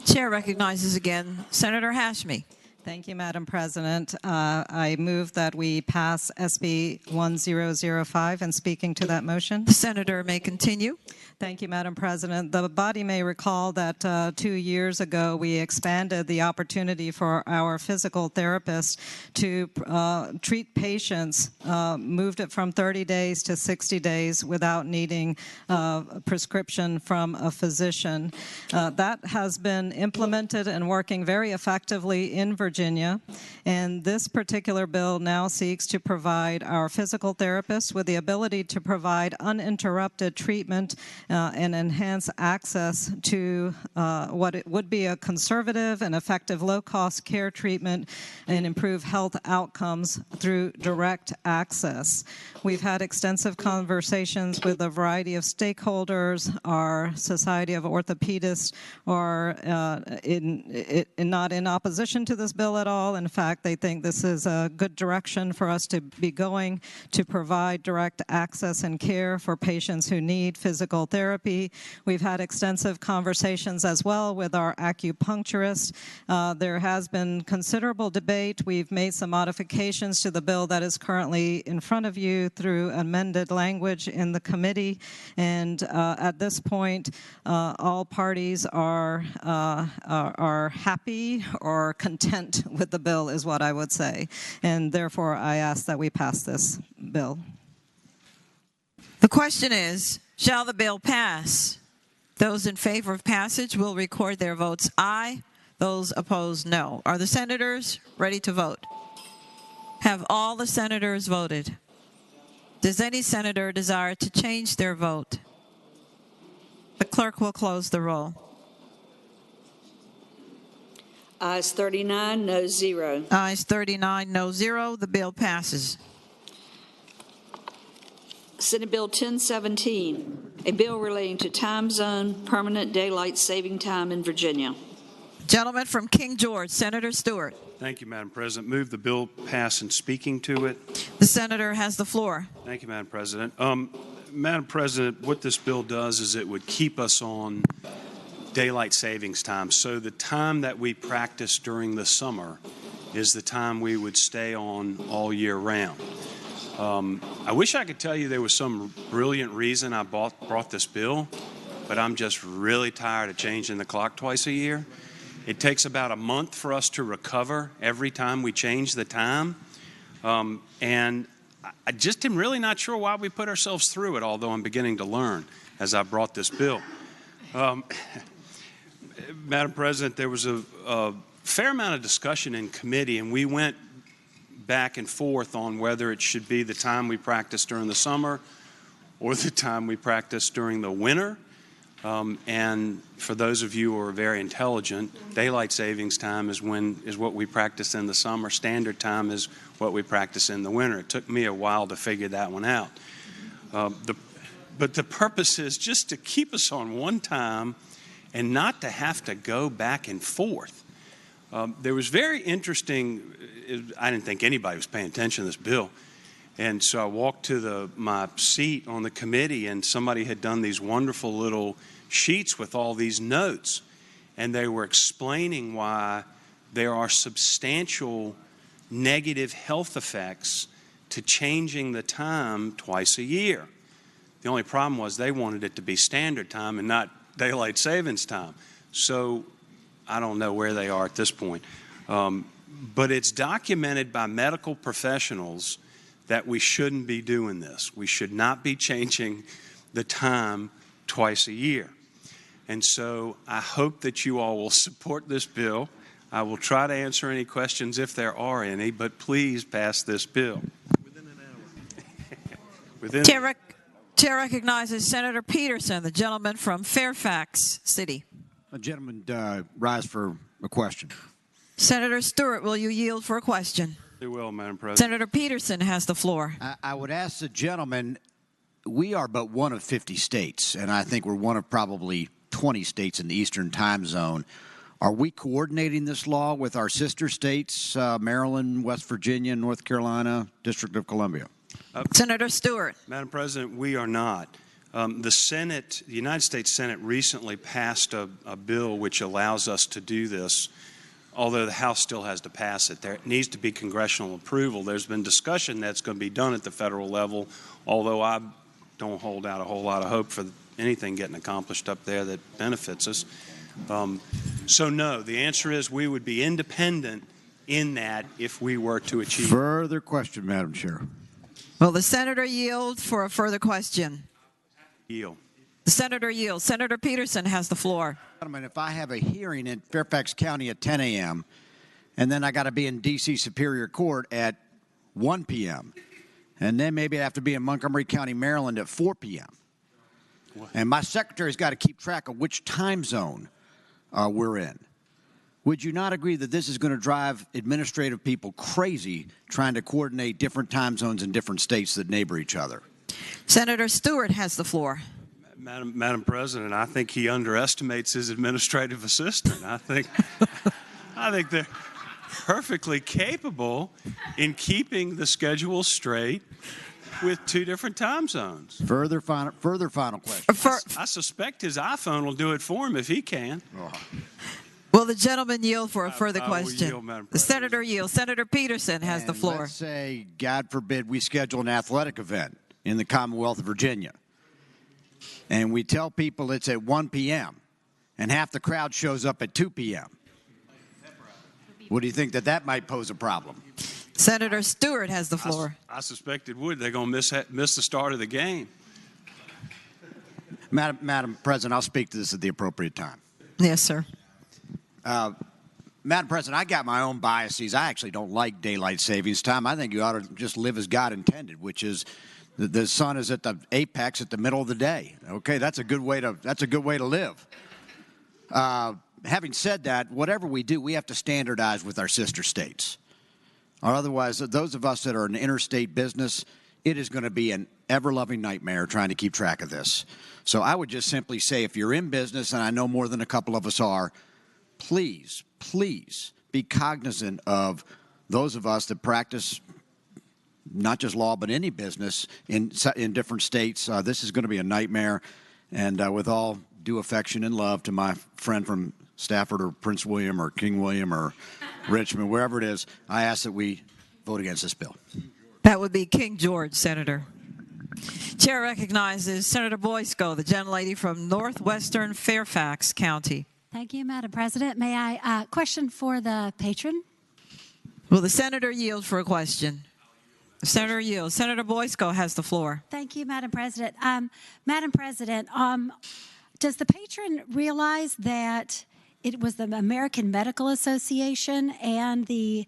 Chair recognizes again Senator Hashmi. Thank you, Madam President. I move that we pass SB 1005, and speaking to that motion. The senator may continue. Thank you, Madam President. The body may recall that 2 years ago we expanded the opportunity for our physical therapists to treat patients, moved it from 30 days to 60 days without needing a prescription from a physician. That has been implemented and working very effectively in Virginia, and this particular bill now seeks to provide our physical therapists with the ability to provide uninterrupted treatment and enhance access to what it would be a conservative and effective low-cost care treatment and improve health outcomes through direct access. We've had extensive conversations with a variety of stakeholders. Our Society of Orthopedists are not in opposition to this bill at all. In fact, they think this is a good direction for us to be going to provide direct access and care for patients who need physical therapy. We've had extensive conversations as well with our acupuncturist. There has been considerable debate. We've made some modifications to the bill that is currently in front of you through amended language in the committee. And at this point, all parties are happy or content with the bill is what I would say. And therefore, I ask that we pass this bill. The question is, shall the bill pass? Those in favor of passage will record their votes aye. Those opposed, no. Are the senators ready to vote? Have all the senators voted? Does any senator desire to change their vote? The clerk will close the roll. Ayes 39, no 0. Ayes 39, no 0. The bill passes. Senate Bill 1017, a bill relating to time zone permanent daylight saving time in Virginia. Gentleman from King George, Senator Stewart. Thank you, Madam President. Move the bill pass and speaking to it. The senator has the floor. Thank you, Madam President. Madam President, what this bill does is it would keep us on daylight savings time. So the time that we practice during the summer is the time we would stay on all year round. I wish I could tell you there was some brilliant reason I brought this bill, but I'm just really tired of changing the clock twice a year. It takes about a month for us to recover every time we change the time. And I just am really not sure why we put ourselves through it, although I'm beginning to learn as I brought this bill. Madam President, there was a fair amount of discussion in committee, and we went back and forth on whether it should be the time we practice during the summer or the time we practice during the winter. And for those of you who are very intelligent, daylight savings time is what we practice in the summer. Standard time is what we practice in the winter. It took me a while to figure that one out. But the purpose is just to keep us on one time and not to have to go back and forth. There was very interesting, I didn't think anybody was paying attention to this bill. And so I walked to my seat on the committee, and somebody had done these wonderful little sheets with all these notes. And they were explaining why there are substantial negative health effects to changing the time twice a year. The only problem was they wanted it to be standard time and not daylight savings time. So I don't know where they are at this point. But it's documented by medical professionals that we shouldn't be doing this. We should not be changing the time twice a year. And so I hope that you all will support this bill. I will try to answer any questions if there are any, but please pass this bill. Within an hour. Chair recognizes Senator Peterson, the gentleman from Fairfax City. A gentleman rise for a question. Senator Stewart, will you yield for a question? Very well, Madam President. Senator Peterson has the floor. I would ask the gentleman, we are but one of 50 states, and I think we're one of probably 20 states in the Eastern time zone. Are we coordinating this law with our sister states, Maryland, West Virginia, North Carolina, District of Columbia? Senator Stewart. Madam President, we are not. The United States Senate recently passed a bill which allows us to do this, although the House still has to pass it. There needs to be congressional approval. There's been discussion that's going to be done at the federal level, although I don't hold out a whole lot of hope for anything getting accomplished up there that benefits us. So no, the answer is we would be independent in that if we were to achieve. Further question, Madam Chair. Will the senator yield for a further question? Yield. The senator yields. Senator Peterson has the floor. Gentlemen, if I have a hearing in Fairfax County at 10 a.m., and then I got to be in D.C. Superior Court at 1 p.m., and then maybe I have to be in Montgomery County, Maryland at 4 p.m., and my secretary's got to keep track of which time zone we're in. Would you not agree that this is going to drive administrative people crazy trying to coordinate different time zones in different states that neighbor each other? Senator Stewart has the floor. Madam President, I think he underestimates his administrative assistant. I think they're perfectly capable in keeping the schedule straight with two different time zones. Further final question. I suspect his iPhone will do it for him if he can. Oh. Will the gentleman yield for a further question? Yield, Madam the senator yields. Senator Peterson has the floor. Let's say, God forbid, we schedule an athletic event in the Commonwealth of Virginia, and we tell people it's at 1 p.m., and half the crowd shows up at 2 p.m. Would you think that might pose a problem? Senator Stewart has the floor. I suspect it would. They're going to miss the start of the game. Madam President, I'll speak to this at the appropriate time. Yes, sir. Madam President, I got my own biases. I actually don't like daylight savings time. I think you ought to just live as God intended, which is the sun is at the apex at the middle of the day. Okay, that's a good way to live. Having said that, whatever we do, we have to standardize with our sister states. Or otherwise, those of us that are in interstate business, it is going to be an ever-loving nightmare trying to keep track of this. So I would just simply say, if you're in business, and I know more than a couple of us are, please, please be cognizant of those of us that practice not just law, but any business in different states. This is going to be a nightmare. And with all due affection and love to my friend from Stafford or Prince William or King William or Richmond, wherever it is, I ask that we vote against this bill. That would be King George, Senator. Chair recognizes Senator Boysko, the gentlelady from northwestern Fairfax County. Thank you, Madam President. May I question for the patron? Will the senator yield for a question? The senator yields. Senator Boysko has the floor. Thank you, Madam President. Madam President, does the patron realize that it was the American Medical Association and the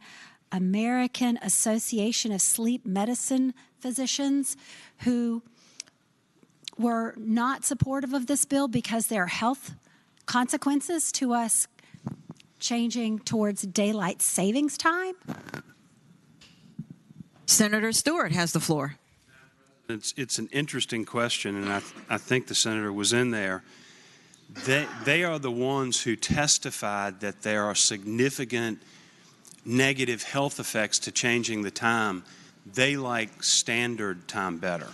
American Association of Sleep Medicine Physicians who were not supportive of this bill because there are health consequences to us changing towards daylight savings time? Senator Stewart has the floor. It's an interesting question, and I think the senator was in there. They are the ones who testified that there are significant negative health effects to changing the time. They like standard time better.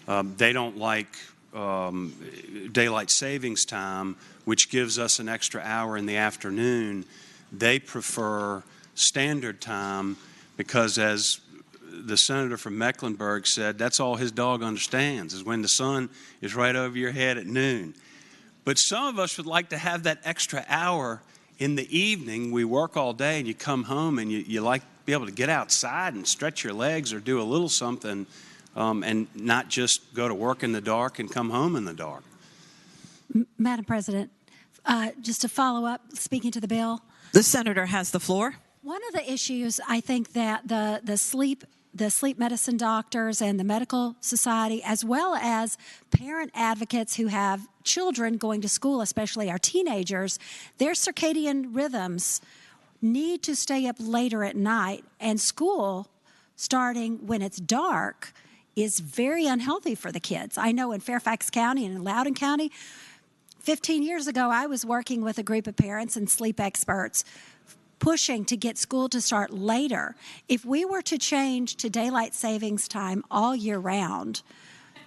They don't like daylight savings time, which gives us an extra hour in the afternoon. They prefer standard time because, as the senator from Mecklenburg said, that's all his dog understands, is when the sun is right over your head at noon. But some of us would like to have that extra hour in the evening. We work all day and you come home and you like to be able to get outside and stretch your legs or do a little something and not just go to work in the dark and come home in the dark. Madam President, just to follow up, speaking to the bill. The senator has the floor. One of the issues I think that the sleep medicine doctors and the medical society, as well as parent advocates who have children going to school, especially our teenagers, their circadian rhythms need to stay up later at night, and school starting when it's dark is very unhealthy for the kids. I know in Fairfax County and in Loudoun County, 15 years ago, I was working with a group of parents and sleep experts pushing to get school to start later. If we were to change to daylight savings time all year round,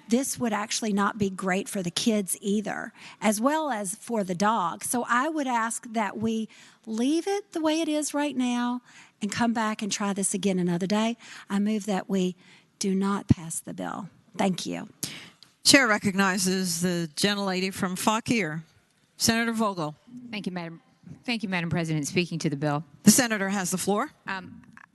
this would actually not be great for the kids either, as well as for the dog. So I would ask that we leave it the way it is right now and come back and try this again another day. I move that we do not pass the bill. Thank you. Chair recognizes the gentlelady from Fauquier, Senator Vogel. Thank you, Madam President. Speaking to the bill. The senator has the floor.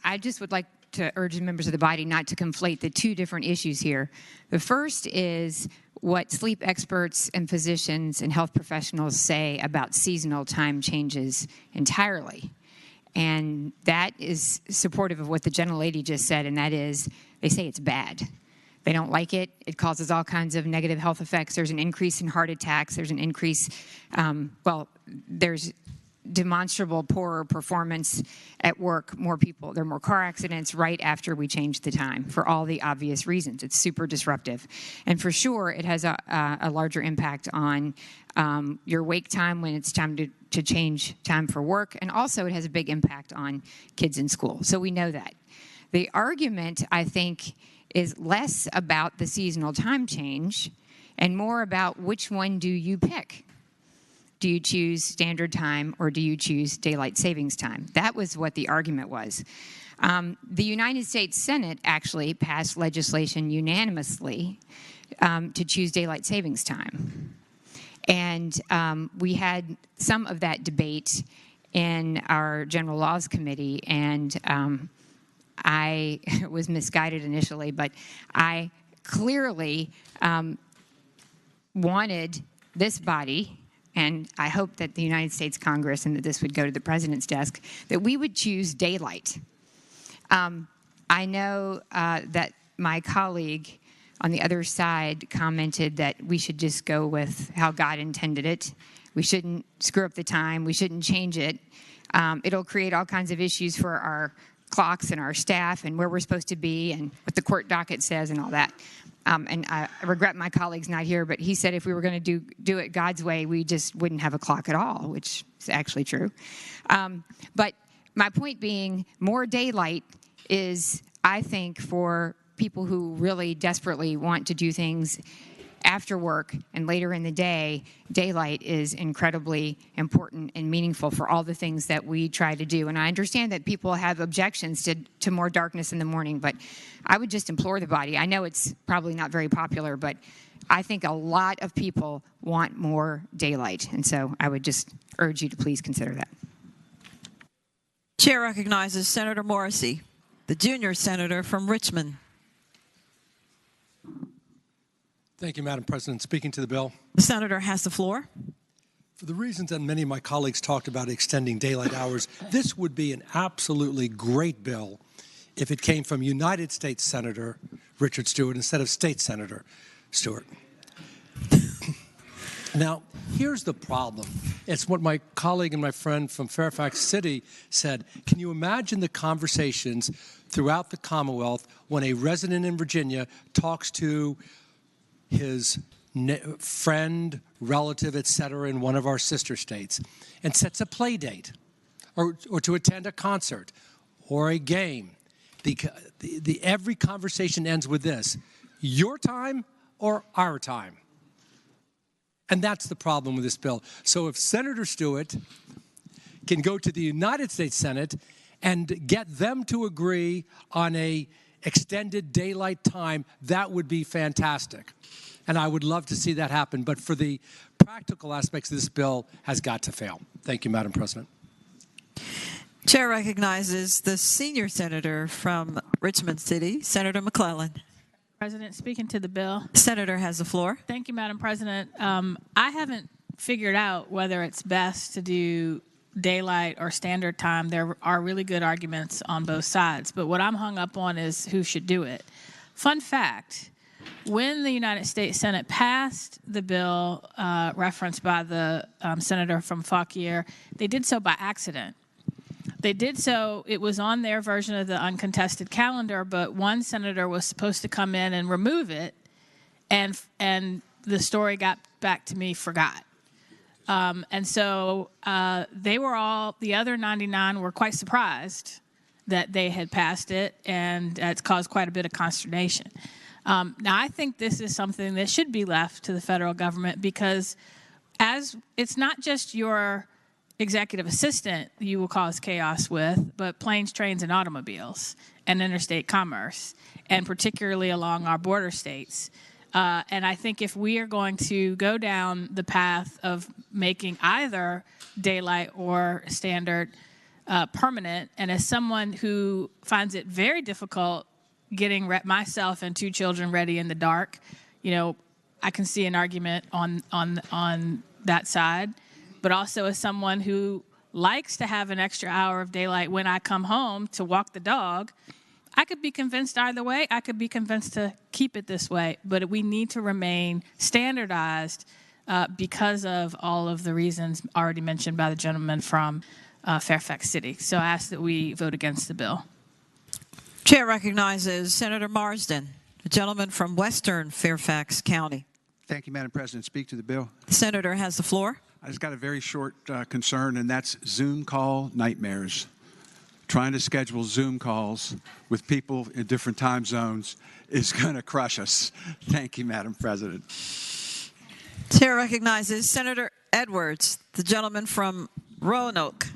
I just would like to urge the members of the body not to conflate the two different issues here. The first is what sleep experts and physicians and health professionals say about seasonal time changes entirely. And that is supportive of what the gentlelady just said, and that is they say it's bad. They don't like it. It causes all kinds of negative health effects. There's an increase in heart attacks. There's an increase, there's demonstrable poorer performance at work, there are more car accidents right after we change the time for all the obvious reasons. It's super disruptive. And for sure, it has a larger impact on your wake time when it's time to change time for work. And also it has a big impact on kids in school. So we know that. The argument, I think, is less about the seasonal time change and more about which one do you pick. Do you choose standard time or do you choose daylight savings time? That was what the argument was. The United States Senate actually passed legislation unanimously to choose daylight savings time. And we had some of that debate in our General Laws Committee, and I was misguided initially, but I clearly wanted this body, and I hope that the United States Congress and that this would go to the President's desk, that we would choose daylight. I know that my colleague on the other side commented that we should just go with how God intended it. We shouldn't screw up the time. We shouldn't change it. It'll create all kinds of issues for our clocks and our staff and where we're supposed to be and what the court docket says and all that. And I regret my colleague's not here, but he said if we were going to do it God's way, we just wouldn't have a clock at all, which is actually true. But my point being, more daylight is, I think, for people who really desperately want to do things after work and later in the day, daylight is incredibly important and meaningful for all the things that we try to do. And I understand that people have objections to more darkness in the morning, but I would just implore the body. I know it's probably not very popular, but I think a lot of people want more daylight. And so I would just urge you to please consider that. Chair recognizes Senator Morrissey, the junior senator from Richmond. Thank you, Madam President. Speaking to the bill. The senator has the floor. For the reasons that many of my colleagues talked about extending daylight hours, this would be an absolutely great bill if it came from United States Senator Richard Stewart instead of State Senator Stewart. Now, here's the problem. It's what my colleague and my friend from Fairfax City said. Can you imagine the conversations throughout the Commonwealth when a resident in Virginia talks to his friend, relative, etc., in one of our sister states and sets a play date or to attend a concert or a game? Every conversation ends with this: your time or our time? And that's the problem with this bill. So if Senator Stewart can go to the United States Senate and get them to agree on a extended daylight time, that would be fantastic. And I would love to see that happen. But for the practical aspects of this bill has got to fail. Thank you, Madam President. Chair recognizes the senior senator from Richmond City, Senator McClellan. President, speaking to the bill. The senator has the floor. Thank you, Madam President. I haven't figured out whether it's best to do daylight or standard time. There are really good arguments on both sides, but what I'm hung up on is who should do it. Fun fact, when the United States Senate passed the bill referenced by the senator from Fauquier, they did so by accident. They did so, it was on their version of the uncontested calendar, but one senator was supposed to come in and remove it, and the story got back to me, forgot. And so they were all, the other 99 were quite surprised that they had passed it, and it's caused quite a bit of consternation. Now, I think this is something that should be left to the federal government, because as it's not just your executive assistant you will cause chaos with, but planes, trains, and automobiles, and interstate commerce, and particularly along our border states. And I think if we are going to go down the path of making either daylight or standard permanent, and as someone who finds it very difficult getting myself and 2 children ready in the dark, you know, I can see an argument on that side. But also as someone who likes to have an extra hour of daylight when I come home to walk the dog, I could be convinced either way. I could be convinced to keep it this way. But we need to remain standardized because of all of the reasons already mentioned by the gentleman from Fairfax City. So I ask that we vote against the bill. Chair recognizes Senator Marsden, a gentleman from Western Fairfax County. Thank you, Madam President. Speak to the bill. The senator has the floor. I just got a very short concern, and that's Zoom call nightmares. Trying to schedule Zoom calls with people in different time zones is going to crush us. Thank you, Madam President. Chair recognizes Senator Edwards, the gentleman from Roanoke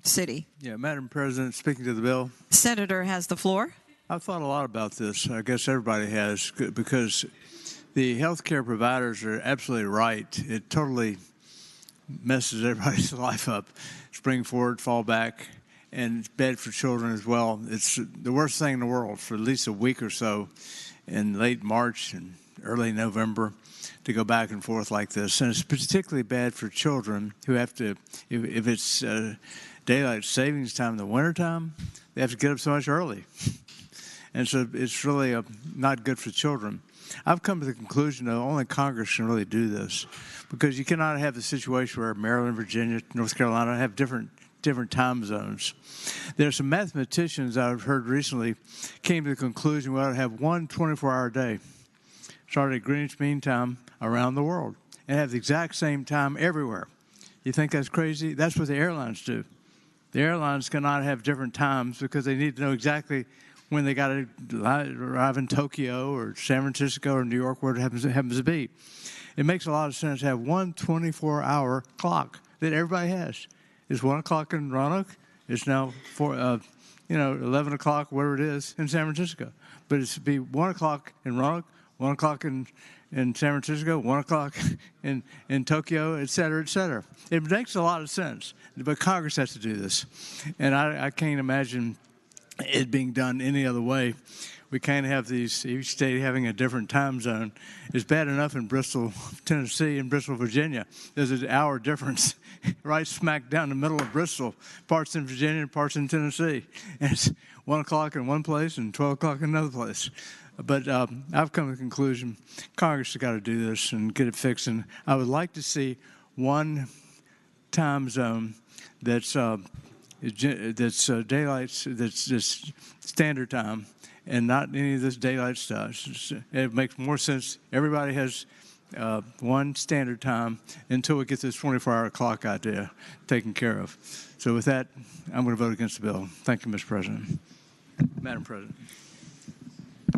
City. Yeah, Madam President, speaking to the bill. Senator has the floor. I've thought a lot about this. I guess everybody has, because the healthcare providers are absolutely right. It totally messes everybody's life up. Spring forward, fall back, and bed for children as well. It's the worst thing in the world for at least a week or so in late March and early November to go back and forth like this. And it's particularly bad for children who have to, if it's daylight savings time in the wintertime, they have to get up so much early. And so it's really not good for children. I've come to the conclusion that only Congress can really do this, because you cannot have the situation where Maryland, Virginia, North Carolina have different time zones. There are some mathematicians I've heard recently came to the conclusion we ought to have one 24-hour day, starting at Greenwich Mean Time around the world, and have the exact same time everywhere. You think that's crazy? That's what the airlines do. The airlines cannot have different times because they need to know exactly when they got to arrive in Tokyo or San Francisco or New York, where it happens to be. It makes a lot of sense to have one 24-hour clock that everybody has. It's 1 o'clock in Roanoke. It's now 11 o'clock, whatever it is, in San Francisco. But it's to be 1 o'clock in Roanoke, 1 o'clock in San Francisco, 1 o'clock in Tokyo, et cetera, et cetera. It makes a lot of sense, but Congress has to do this. And I can't imagine it being done any other way. We can't have each state having a different time zone. It's bad enough in Bristol, Tennessee, and Bristol, Virginia. There's an hour difference right smack down the middle of Bristol, parts in Virginia and parts in Tennessee. And it's 1 o'clock in one place and 12 o'clock in another place. But I've come to the conclusion Congress has got to do this and get it fixed. And I would like to see one time zone that's just standard time, and not any of this daylight stuff. It makes more sense. Everybody has one standard time until we get this 24-hour clock idea taken care of. So with that, I'm going to vote against the bill. Thank you, Mr. President. Madam President.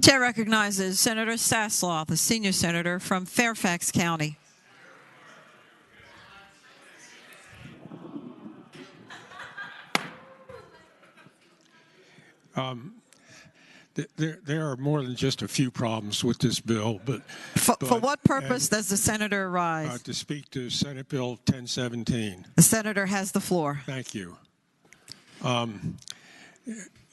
Chair recognizes Senator Sasslaw, the senior senator from Fairfax County. There are more than just a few problems with this bill, but for what purpose does the senator rise? To speak to Senate Bill 1017. The senator has the floor. Thank you. I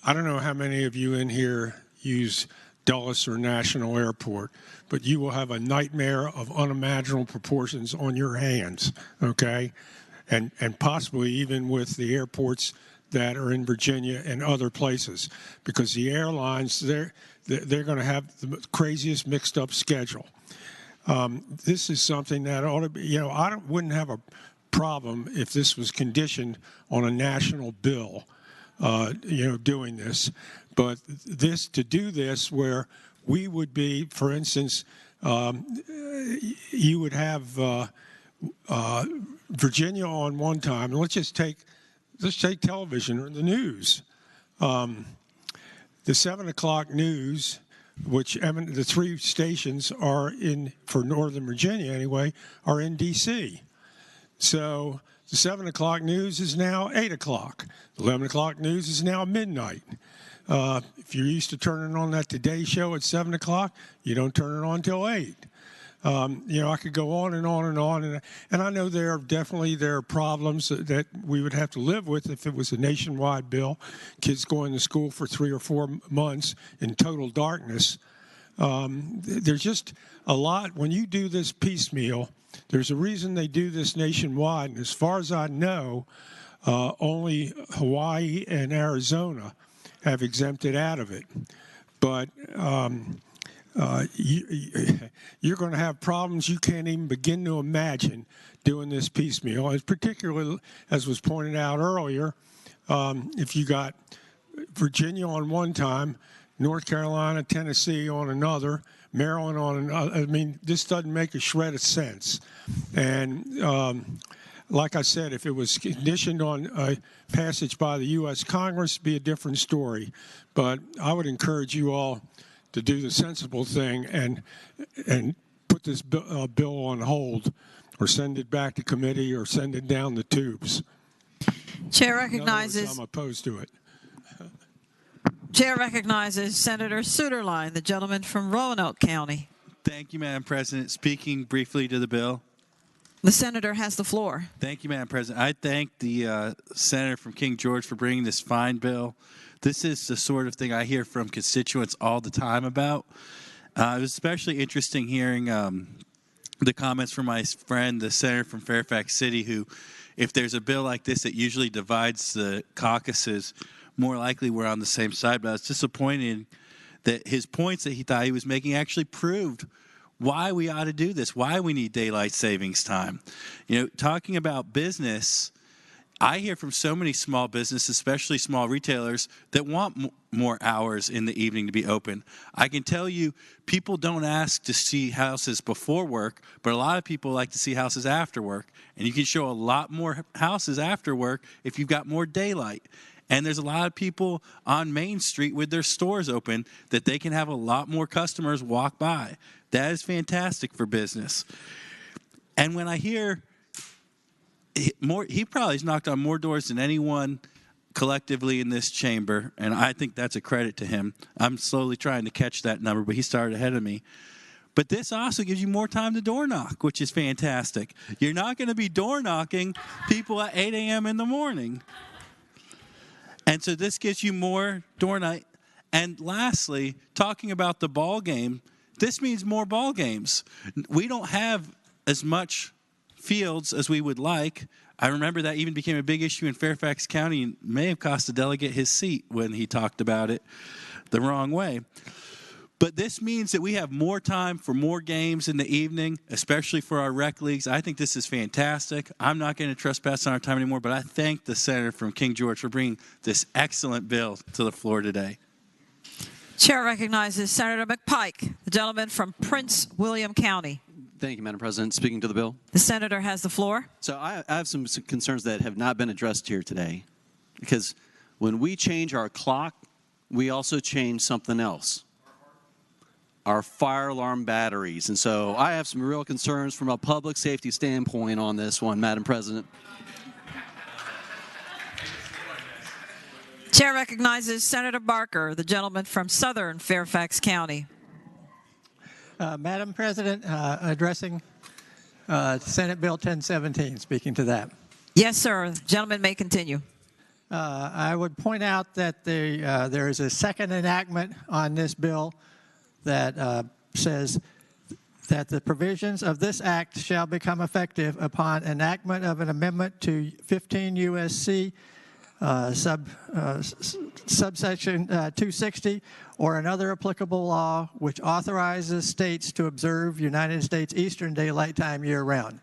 don't know how many of you in here use Dulles or National Airport, but you will have a nightmare of unimaginable proportions on your hands, okay? And possibly even with the airports that are in Virginia and other places, because the airlines, they're going to have the craziest mixed up schedule. This is something that ought to be, I wouldn't have a problem if this was conditioned on a national bill, doing this. But to do this where we would be, for instance, you would have Virginia on one time. Let's take television or the news. The 7 o'clock news, which the three stations are in, for Northern Virginia anyway, are in D.C. So the 7 o'clock news is now 8 o'clock. The 11 o'clock news is now midnight. If you're used to turning on that Today Show at 7 o'clock, you don't turn it on till 8. I could go on and on and on, and I know there are problems that we would have to live with if it was a nationwide bill. Kids going to school for 3 or 4 months in total darkness. There's just a lot. When you do this piecemeal, there's a reason they do this nationwide, and as far as I know, only Hawaii and Arizona have exempted out of it. But you're going to have problems you can't even begin to imagine doing this piecemeal. As particularly, as was pointed out earlier, if you got Virginia on one time, North Carolina, Tennessee on another, Maryland on another, I mean, this doesn't make a shred of sense. And like I said, if it was conditioned on a passage by the U.S. Congress, it'd be a different story. But I would encourage you all to do the sensible thing and put this bill on hold, or send it back to committee, or send it down the tubes. Chair recognizes. In other words, I'm opposed to it. Chair recognizes Senator Suderline, the gentleman from Roanoke County. Thank you, Madam President. Speaking briefly to the bill. The senator has the floor. Thank you, Madam President. I thank the senator from King George for bringing this fine bill. This is the sort of thing I hear from constituents all the time about. It was especially interesting hearing the comments from my friend, the senator from Fairfax City, who, if there's a bill like this, it usually divides the caucuses. More likely we're on the same side, but I was disappointed that his points that he thought he was making actually proved why we ought to do this, why we need daylight savings time. You know, talking about business, I hear from so many small businesses, especially small retailers, that want more hours in the evening to be open. I can tell you, people don't ask to see houses before work, but a lot of people like to see houses after work. And you can show a lot more houses after work if you've got more daylight. And there's a lot of people on Main Street with their stores open that they can have a lot more customers walk by. That is fantastic for business. And when I hear he probably has knocked on more doors than anyone collectively in this chamber, and I think that's a credit to him. I'm slowly trying to catch that number, but he started ahead of me. But this also gives you more time to door knock, which is fantastic. You're not going to be door knocking people at 8 a.m. in the morning. And so this gives you more door night. And lastly, talking about the ball game, this means more ball games. We don't have as much fields as we would like. I remember that even became a big issue in Fairfax County and may have cost a delegate his seat when he talked about it the wrong way. But this means that we have more time for more games in the evening, especially for our rec leagues. I think this is fantastic. I'm not going to trespass on our time anymore, but I thank the senator from King George for bringing this excellent bill to the floor today. Chair recognizes Senator McPike, the gentleman from Prince William County. Thank you, Madam President. Speaking to the bill. The senator has the floor. So I have some concerns that have not been addressed here today, because when we change our clock, we also change something else, our fire alarm batteries. And so I have some real concerns from a public safety standpoint on this one, Madam President. Chair recognizes Senator Barker, the gentleman from Southern Fairfax County. Madam President, addressing Senate Bill 1017, speaking to that. Yes, sir. The gentleman may continue. I would point out that there is a second enactment on this bill that says that the provisions of this act shall become effective upon enactment of an amendment to 15 U.S.C. Subsection 260 or another applicable law which authorizes states to observe United States Eastern Daylight Time year-round.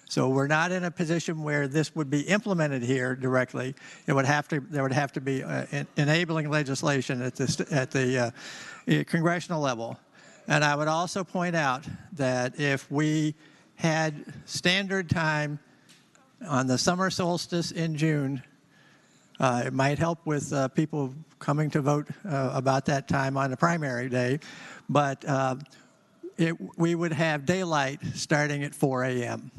So we're not in a position where this would be implemented here directly. There would have to be enabling legislation at the congressional level. And I would also point out that if we had standard time on the summer solstice in June, it might help with people coming to vote about that time on the primary day, but we would have daylight starting at 4 a.m.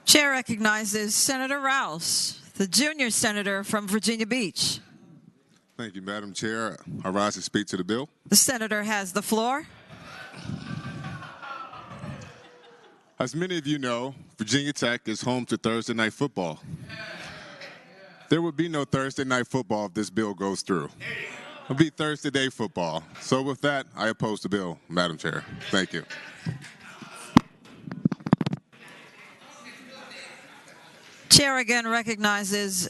Chair recognizes Senator Rouse, the junior senator from Virginia Beach. Thank you, Madam Chair. I rise to speak to the bill. The senator has the floor. As many of you know, Virginia Tech is home to Thursday night football. There would be no Thursday night football if this bill goes through. It will be Thursday day football. So with that, I oppose the bill, Madam Chair. Thank you. Chair again recognizes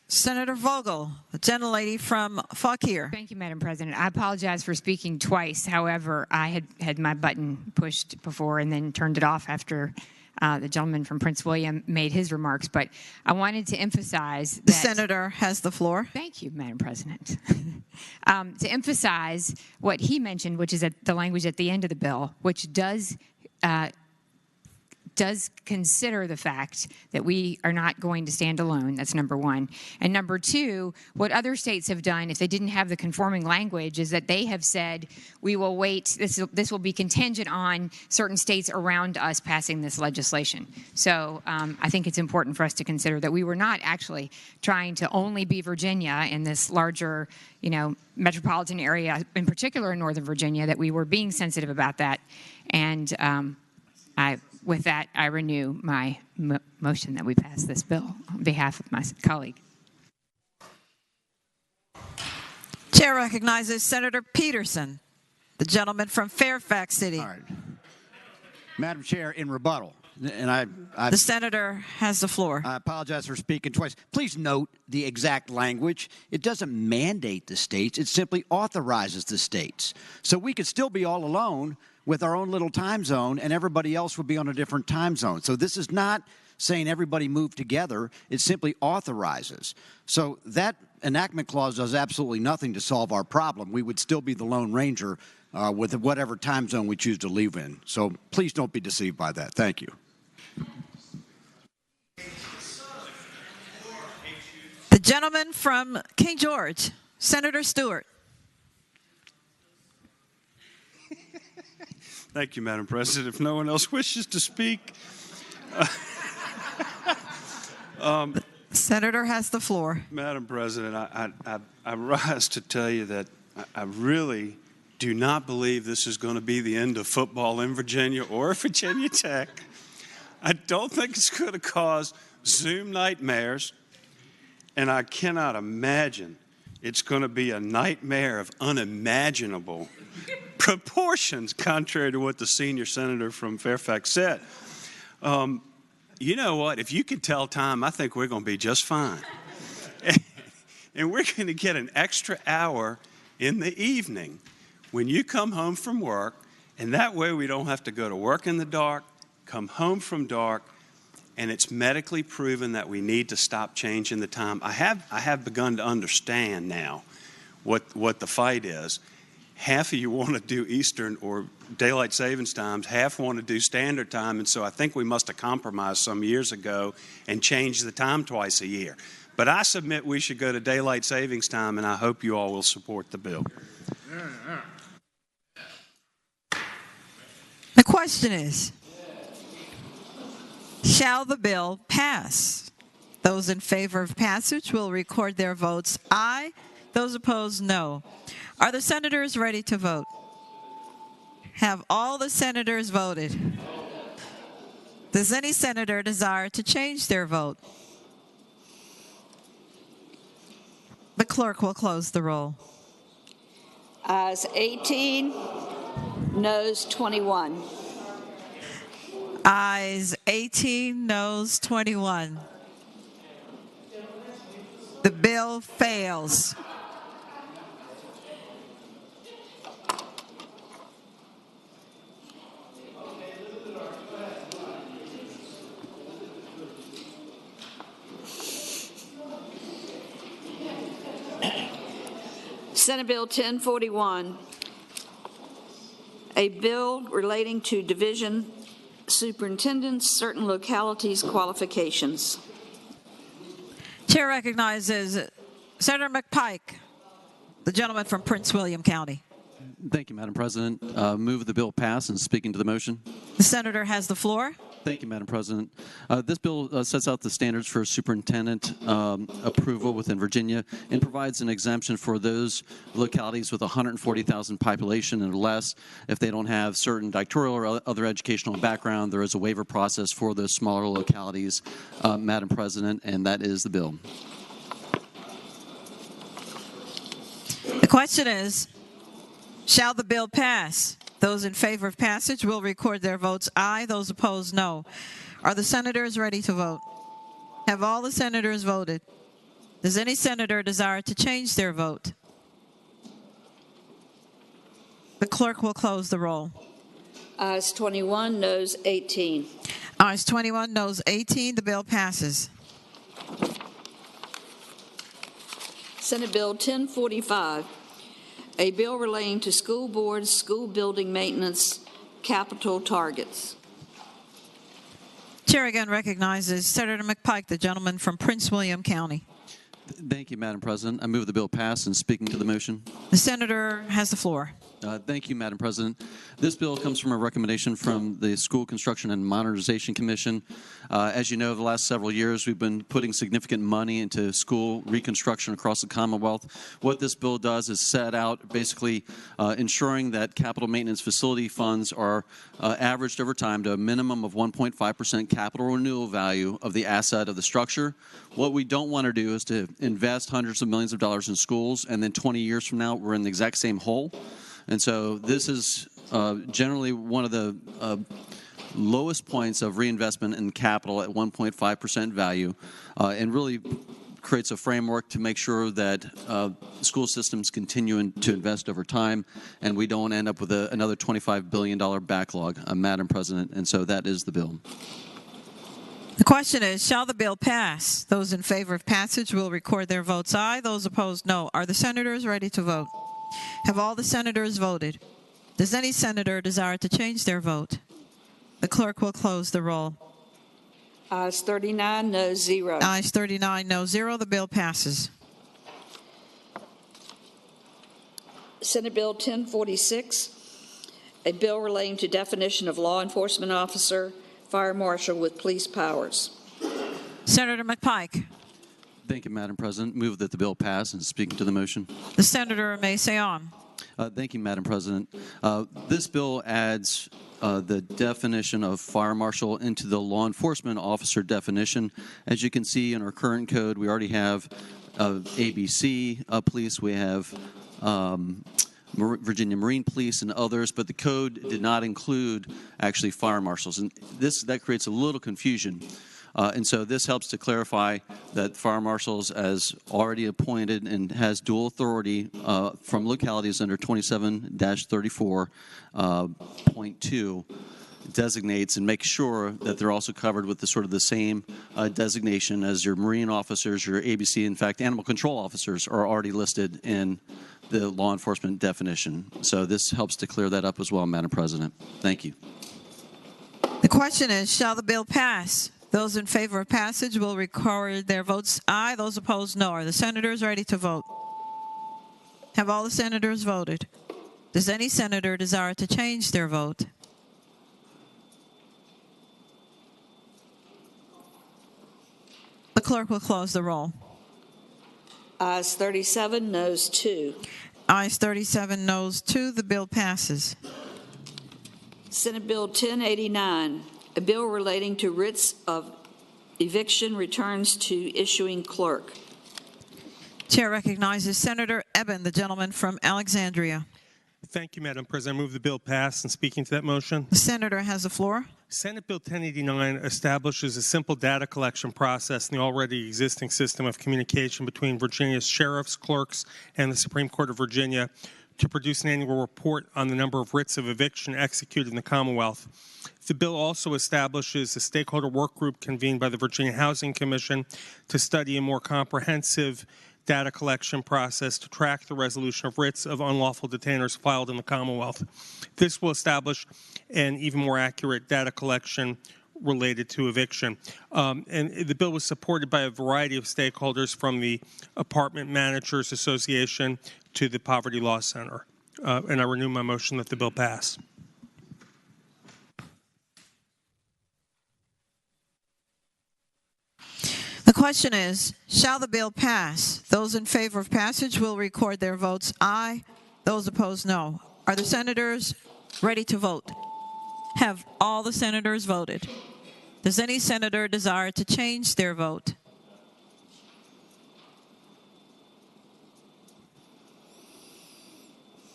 Senator Vogel, the gentlelady from Fauquier. Thank you, Madam President. I apologize for speaking twice. However, I had my button pushed before and then turned it off after the gentleman from Prince William made his remarks. But I wanted to emphasize that— The senator has the floor. Thank you, Madam President. To emphasize what he mentioned, which is the language at the end of the bill, which does consider the fact that we are not going to stand alone. That's number one. And number two, what other states have done, if they didn't have the conforming language, is that they have said, we will wait, this will be contingent on certain states around us passing this legislation. So I think it's important for us to consider that we were not actually trying to only be Virginia in this larger, metropolitan area, in particular in Northern Virginia, that we were being sensitive about that. And with that, I renew my motion that we pass this bill on behalf of my colleague. Chair recognizes Senator Peterson, the gentleman from Fairfax City. All right. Madam Chair, in rebuttal, And the senator has the floor. I apologize for speaking twice. Please note the exact language. It doesn't mandate the states. It simply authorizes the states. So we could still be all alone with our own little time zone, and everybody else would be on a different time zone. So this is not saying everybody move together. It simply authorizes. So that enactment clause does absolutely nothing to solve our problem. We would still be the Lone Ranger with whatever time zone we choose to live in. So please don't be deceived by that. Thank you. The gentleman from King George, Senator Stewart. Thank you, Madam President. If no one else wishes to speak. Senator has the floor. Madam President, I rise to tell you that I really do not believe this is going to be the end of football in Virginia or Virginia Tech. I don't think it's going to cause Zoom nightmares, and I cannot imagine it's going to be a nightmare of unimaginable proportions, contrary to what the senior senator from Fairfax said. You know what? If you could tell time, I think we're going to be just fine. And we're going to get an extra hour in the evening when you come home from work, and that way we don't have to go to work in the dark, come home from dark, and it's medically proven that we need to stop changing the time. I have begun to understand now what the fight is. Half of you want to do Eastern or Daylight Savings Times, half want to do Standard Time, and so I think we must have compromised some years ago and changed the time twice a year. But I submit we should go to Daylight Savings Time, and I hope you all will support the bill. The question is, shall the bill pass? Those in favor of passage will record their votes aye. Those opposed, no. Are the senators ready to vote? Have all the senators voted? Does any senator desire to change their vote? The clerk will close the roll. Ayes 18, noes 21. Ayes 18, noes 21. The bill fails. Senate Bill 1041, a bill relating to division superintendents, certain localities, qualifications. Chair recognizes Senator McPike, the gentleman from Prince William County. Thank you, Madam President. Move the bill pass, and speaking to the motion. The senator has the floor. Thank you, Madam President. This bill sets out the standards for superintendent approval within Virginia and provides an exemption for those localities with 140,000 population and less. If they don't have certain doctoral or other educational background, there is a waiver process for those smaller localities, Madam President, and that is the bill. The question is, shall the bill pass? Those in favor of passage will record their votes aye. Those opposed, no. Are the senators ready to vote? Have all the senators voted? Does any senator desire to change their vote? The clerk will close the roll. Ayes 21, noes 18. Ayes 21, noes 18. The bill passes. Senate Bill 1045, a bill relating to school boards, school building maintenance, capital targets. Chair again recognizes Senator McPike, the gentleman from Prince William County. Thank you, Madam President. I move the bill pass, and speaking to the motion. The senator has the floor. Thank you, Madam President. This bill comes from a recommendation from the School Construction and Modernization Commission. As you know, the last several years, we've been putting significant money into school reconstruction across the Commonwealth. What this bill does is set out basically ensuring that capital maintenance facility funds are averaged over time to a minimum of 1.5% capital renewal value of the asset of the structure. What we don't want to do is to invest hundreds of millions of dollars in schools, and then 20 years from now, we're in the exact same hole. And so this is generally one of the lowest points of reinvestment in capital at 1.5% value, and really creates a framework to make sure that school systems continue to invest over time and we don't end up with another $25 billion backlog, Madam President. And so that is the bill. The question is, shall the bill pass? Those in favor of passage will record their votes aye. Those opposed, no. Are the senators ready to vote? Have all the senators voted? Does any senator desire to change their vote? The clerk will close the roll. Ayes 39, no 0. Ayes 39, no 0. The bill passes. Senate Bill 1046, a bill relating to definition of law enforcement officer, fire marshal with police powers. Senator McPike. Thank you, Madam President. Move that the bill pass, and speaking to the motion. The senator may say on. Thank you, Madam President. This bill adds the definition of fire marshal into the law enforcement officer definition. As you can see in our current code, we already have ABC police, we have Virginia Marine Police and others, but the code did not include actually fire marshals, and that creates a little confusion. And so this helps to clarify that fire marshals, as already appointed and has dual authority from localities under 27-34.2, designates and makes sure that they're also covered with the sort of the same designation as your Marine officers, your ABC. In fact, animal control officers are already listed in the law enforcement definition. So this helps to clear that up as well, Madam President. Thank you. The question is, shall the bill pass? Those in favor of passage will record their votes aye. Those opposed, no. Are the senators ready to vote? Have all the senators voted? Does any senator desire to change their vote? The clerk will close the roll. Ayes 37, noes 2. Ayes 37, noes 2. The bill passes. Senate Bill 1089, a bill relating to writs of eviction returns to issuing clerk. Chair recognizes Senator Eben, the gentleman from Alexandria. Thank you, Madam President. I move the bill pass, and speaking to that motion. The senator has the floor. Senate Bill 1089 establishes a simple data collection process in the already existing system of communication between Virginia's sheriffs, clerks, and the Supreme Court of Virginia to produce an annual report on the number of writs of eviction executed in the Commonwealth. The bill also establishes a stakeholder work group convened by the Virginia Housing Commission to study a more comprehensive data collection process to track the resolution of writs of unlawful detainers filed in the Commonwealth. This will establish an even more accurate data collection related to eviction. And the bill was supported by a variety of stakeholders, from the Apartment Managers Association to the Poverty Law Center. And I renew my motion that the bill pass. The question is, shall the bill pass? Those in favor of passage will record their votes aye. Those opposed, no. Are the senators ready to vote? Have all the senators voted? Does any senator desire to change their vote?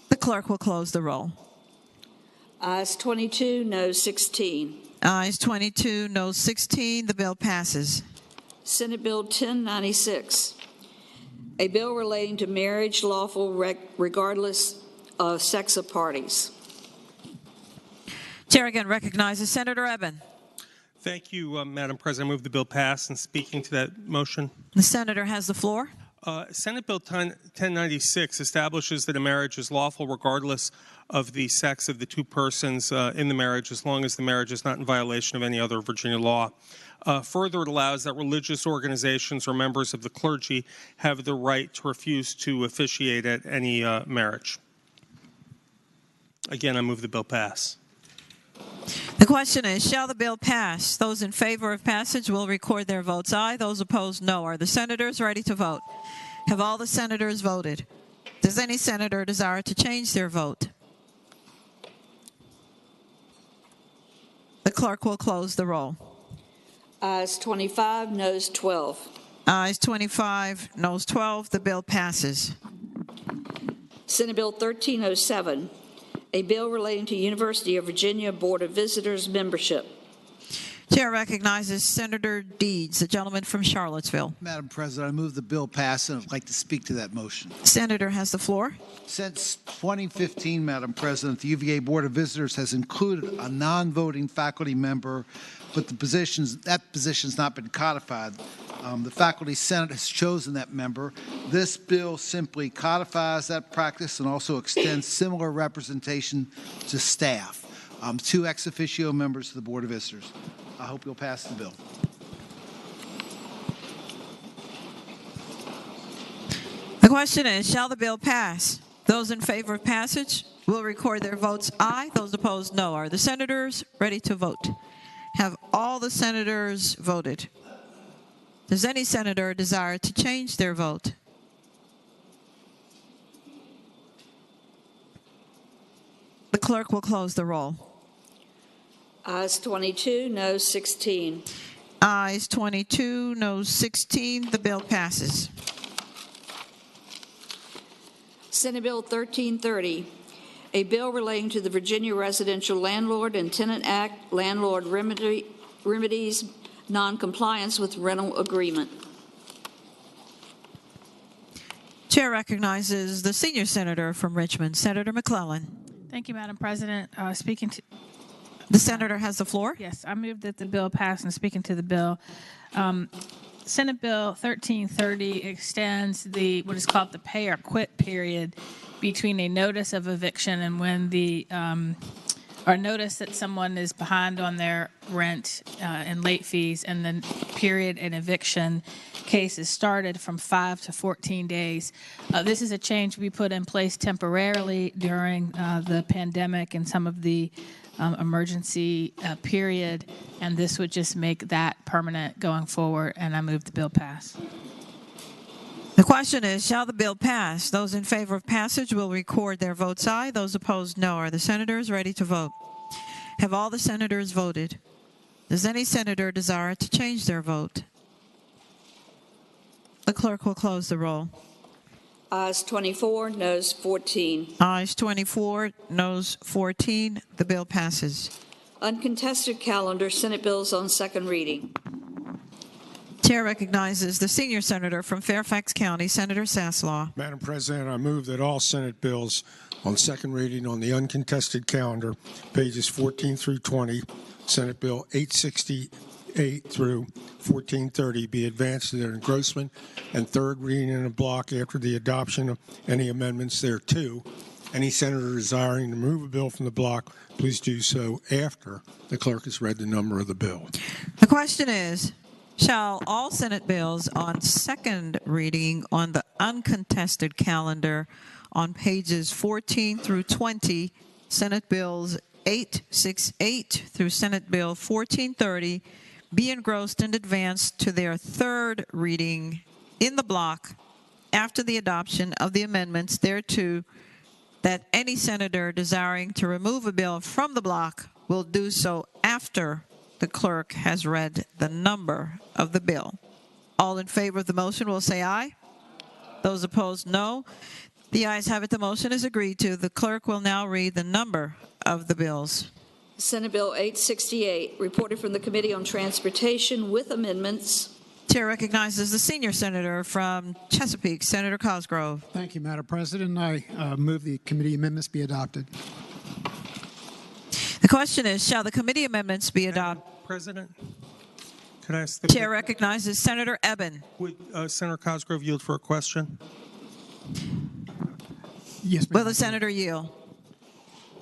The clerk will close the roll. Ayes 22, noes 16. Ayes 22, noes 16. The bill passes. Senate Bill 1096, a bill relating to marriage lawful regardless of sex of parties. Chair again recognizes Senator Eben. Thank you, Madam President. I move the bill pass, and speaking to that motion. The senator has the floor. Senate Bill 1096 establishes that a marriage is lawful regardless of the sex of the two persons in the marriage, as long as the marriage is not in violation of any other Virginia law. Further, it allows that religious organizations or members of the clergy have the right to refuse to officiate at any marriage. Again, I move the bill pass. The question is, shall the bill pass? Those in favor of passage will record their votes aye. Those opposed, no. Are the senators ready to vote? Have all the senators voted? Does any senator desire to change their vote? The clerk will close the roll. Ayes 25, noes 12. Ayes 25, noes 12. The bill passes. Senate Bill 1307, a bill relating to University of Virginia Board of Visitors membership. Chair recognizes Senator Deeds, the gentleman from Charlottesville. Madam President, I move the bill pass, and I'd like to speak to that motion. Senator has the floor. Since 2015, Madam President, the UVA Board of Visitors has included a non-voting faculty member, but that position's not been codified. The Faculty Senate has chosen that member. This bill simply codifies that practice and also extends similar representation to staff. 2 ex officio members of the Board of Visitors. I hope you'll pass the bill. The question is, shall the bill pass? Those in favor of passage will record their votes aye. Those opposed, no. Are the senators ready to vote? Have all the senators voted? Does any senator desire to change their vote? The clerk will close the roll. Ayes 22, noes 16. Ayes 22, noes 16. The bill passes. Senate Bill 1330, a bill relating to the Virginia Residential Landlord and Tenant Act, landlord remedies, noncompliance with rental agreement. Chair recognizes the senior senator from Richmond, Senator McClellan. Thank you, Madam President. Speaking to the senator has the floor. Yes, I move that the bill pass, and speaking to the bill. Senate Bill 1330 extends what is called the pay or quit period between a notice of eviction and when or notice that someone is behind on their rent and late fees, and the period an eviction case is started from 5 to 14 days. This is a change we put in place temporarily during the pandemic and some of the emergency period, and this would just make that permanent going forward, and I move the bill pass. The question is, shall the bill pass? Those in favor of passage will record their votes aye. Those opposed, no. Are the senators ready to vote? Have all the senators voted? Does any senator desire to change their vote? The clerk will close the roll. Ayes 24, noes 14. Ayes 24, noes 14. The bill passes. Uncontested calendar, Senate bills on second reading. Chair recognizes the senior senator from Fairfax County, Senator Saslaw. Madam President, I move that all Senate bills on second reading on the uncontested calendar, pages 14 through 20, Senate Bill 868 through 1430, be advanced to their engrossment and third reading in a block after the adoption of any amendments thereto. Any senator desiring to move a bill from the block, please do so after the clerk has read the number of the bill. The question is, shall all Senate bills on second reading on the uncontested calendar on pages 14 through 20, Senate Bills 868 through Senate Bill 1430, be engrossed and advanced to their third reading in the block after the adoption of the amendments thereto, that any senator desiring to remove a bill from the block will do so after the clerk has read the number of the bill. All in favor of the motion will say aye. Those opposed, no. The ayes have it. The motion is agreed to. The clerk will now read the number of the bills. Senate Bill 868, reported from the Committee on Transportation with amendments. Chair recognizes the senior senator from Chesapeake, Senator Cosgrove. Thank you, Madam President. I move the committee amendments be adopted. The question is, shall the committee amendments be adopted? President, could I ask the Chair recognizes Senator Eben. Would Senator Cosgrove yield for a question? Yes, will the senator yield?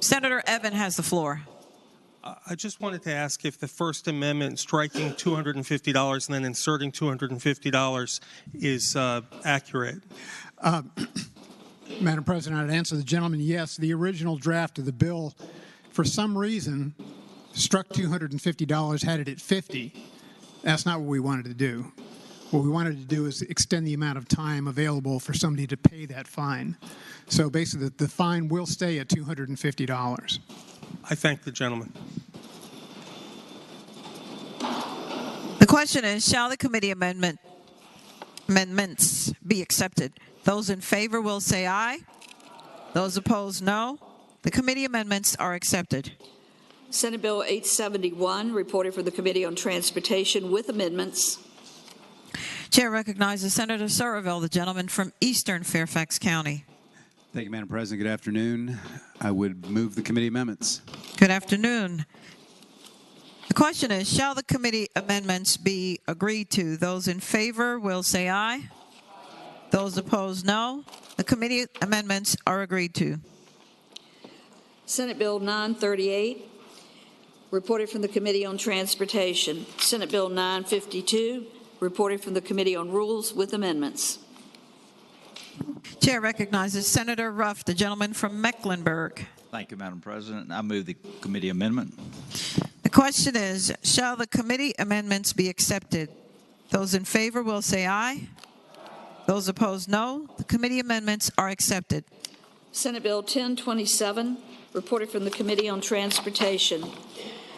Senator Eben has the floor. I just wanted to ask if the First Amendment striking $250 and then inserting $250 is accurate. Madam President, I'd answer the gentleman yes. The original draft of the bill, for some reason, struck $250, had it at $50. That's not what we wanted to do. What we wanted to do is extend the amount of time available for somebody to pay that fine. So basically, the fine will stay at $250. I thank the gentleman. The question is, shall the committee amendments be accepted? Those in favor will say aye. Those opposed, no. The committee amendments are accepted. Senate Bill 871, reported for the Committee on Transportation with amendments. Chair recognizes Senator Surville, the gentleman from Eastern Fairfax County. Thank you, Madam President. Good afternoon. I would move the committee amendments. Good afternoon. The question is, shall the committee amendments be agreed to? Those in favor will say aye. Those opposed, no. The committee amendments are agreed to. Senate Bill 938, reported from the Committee on Transportation. Senate Bill 952, reported from the Committee on Rules with amendments. Chair recognizes Senator Ruff, the gentleman from Mecklenburg. Thank you, Madam President. I move the committee amendment. The question is, shall the committee amendments be accepted? Those in favor will say aye. Those opposed, no. The committee amendments are accepted. Senate Bill 1027, reported from the Committee on Transportation.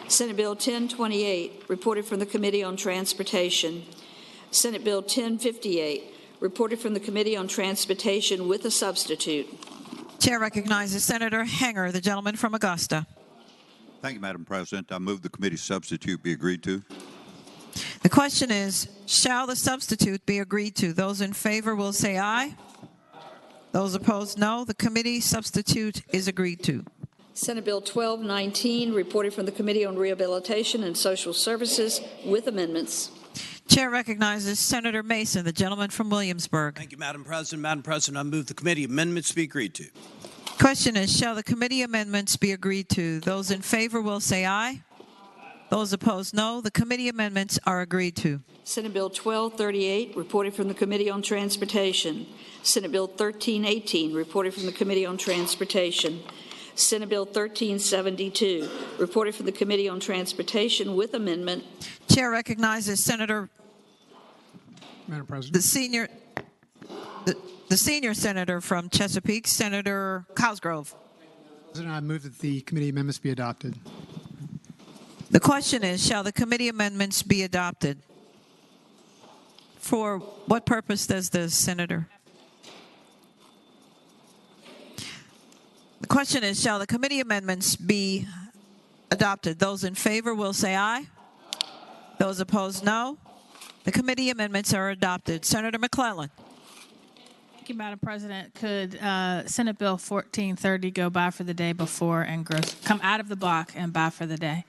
Senate Bill 1028, reported from the Committee on Transportation. Senate Bill 1058, reported from the Committee on Transportation with a substitute. Chair recognizes Senator Hanger, the gentleman from Augusta. Thank you, Madam President. I move the committee substitute be agreed to. The question is, shall the substitute be agreed to? Those in favor will say aye. Those opposed, no. The committee substitute is agreed to. Senate Bill 1219, reported from the Committee on Rehabilitation and Social Services with amendments. Chair recognizes Senator Mason, the gentleman from Williamsburg. Thank you, Madam President. Madam President, I move the committee amendments be agreed to. Question is, shall the committee amendments be agreed to? Those in favor will say aye. Those opposed, no. The committee amendments are agreed to. Senate Bill 1238, reported from the Committee on Transportation. Senate Bill 1318, reported from the Committee on Transportation. Senate Bill 1372, reported from the Committee on Transportation with amendment. Chair recognizes Senator, Madam President. the senior senator from Chesapeake, Senator Cosgrove. President, I move that the committee amendments be adopted. The question is, shall the committee amendments be adopted? For what purpose does the senator? The question is, shall the committee amendments be adopted? Those in favor will say aye. Those opposed, no. The committee amendments are adopted. Senator McClellan. Thank you, Madam President. Could Senate Bill 1430 go by for the day before and come out of the block and by for the day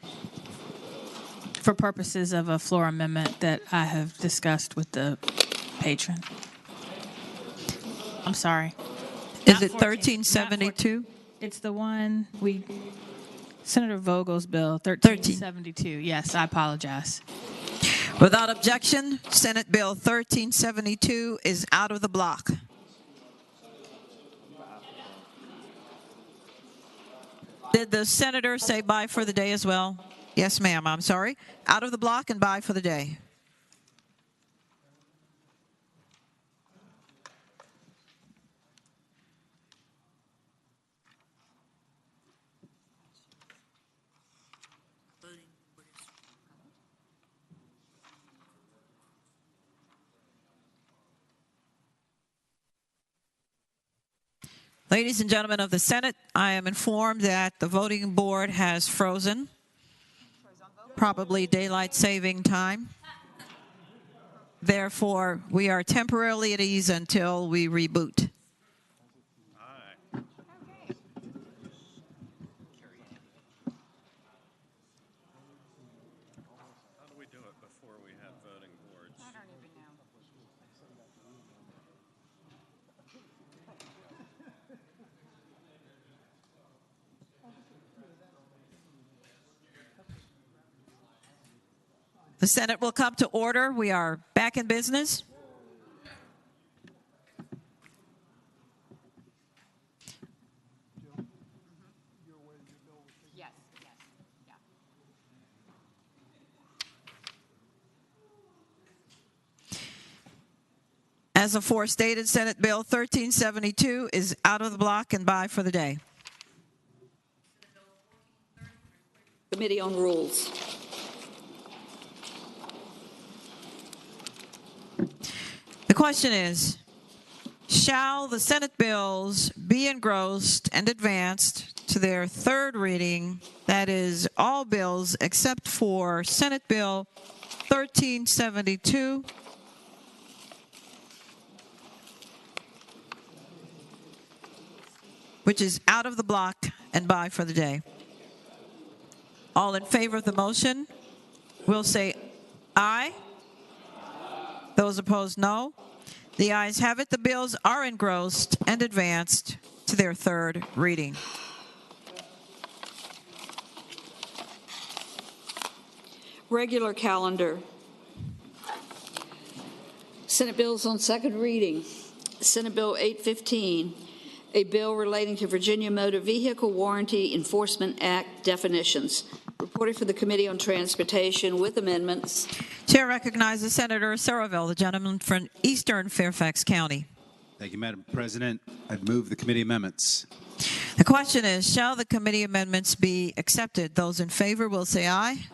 for purposes of a floor amendment that I have discussed with the patron? I'm sorry. Is it 1372? It's the one Senator Vogel's bill, 1372. Yes, I apologize. Without objection, Senate Bill 1372 is out of the block. Did the senator say bye for the day as well? Yes, ma'am. I'm sorry. Out of the block and bye for the day. Ladies and gentlemen of the Senate, I am informed that the voting board has frozen, probably daylight saving time. Therefore, we are temporarily at ease until we reboot. The Senate will come to order. We are back in business. As aforestated, Senate Bill 1372 is out of the block and bye for the day. Committee on Rules. The question is, shall the Senate bills be engrossed and advanced to their third reading, that is, all bills except for Senate Bill 1372, which is out of the block and by for the day. All in favor of the motion will say aye. Those opposed, no. The ayes have it. The bills are engrossed and advanced to their third reading. Regular calendar. Senate bills on second reading. Senate Bill 815, a bill relating to Virginia Motor Vehicle Warranty Enforcement Act definitions. Reported for the Committee on Transportation with amendments. Chair recognizes Senator Soroville, the gentleman from Eastern Fairfax County. Thank you, Madam President. I'd move the committee amendments. The question is, shall the committee amendments be accepted? Those in favor will say aye.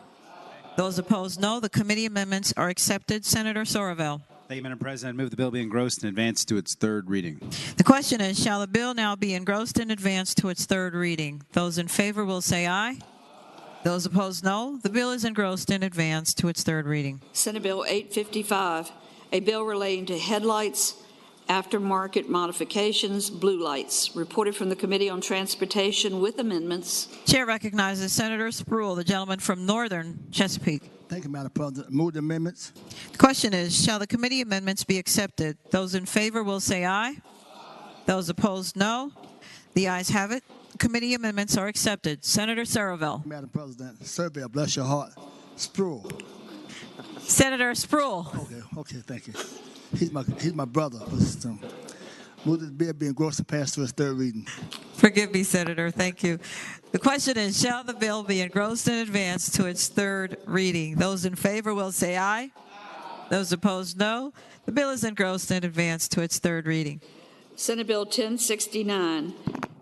Those opposed, no. The committee amendments are accepted. Senator Soroville. Thank you, Madam President. I move the bill be engrossed and advanced to its third reading. The question is, shall the bill now be engrossed and advanced to its third reading? Those in favor will say aye. Those opposed, no. The bill is engrossed and advanced to its third reading. Senate Bill 855, a bill relating to headlights, aftermarket modifications, blue lights. Reported from the Committee on Transportation with amendments. Chair recognizes Senator Spruill, the gentleman from Northern Chesapeake. Thank you, Madam President. Move the amendments. The question is, shall the committee amendments be accepted? Those in favor will say aye. Those opposed, no. The ayes have it. Committee amendments are accepted. Senator Soroville. Madam President, Soroville, bless your heart. Spruill. Senator Spruill. Okay, thank you. He's my brother. Move this bill be engrossed and passed to its third reading. Forgive me, Senator. Thank you. The question is, shall the bill be engrossed and advanced to its third reading? Those in favor will say aye. Those opposed, no. The bill is engrossed and advanced to its third reading. Senate Bill 1069,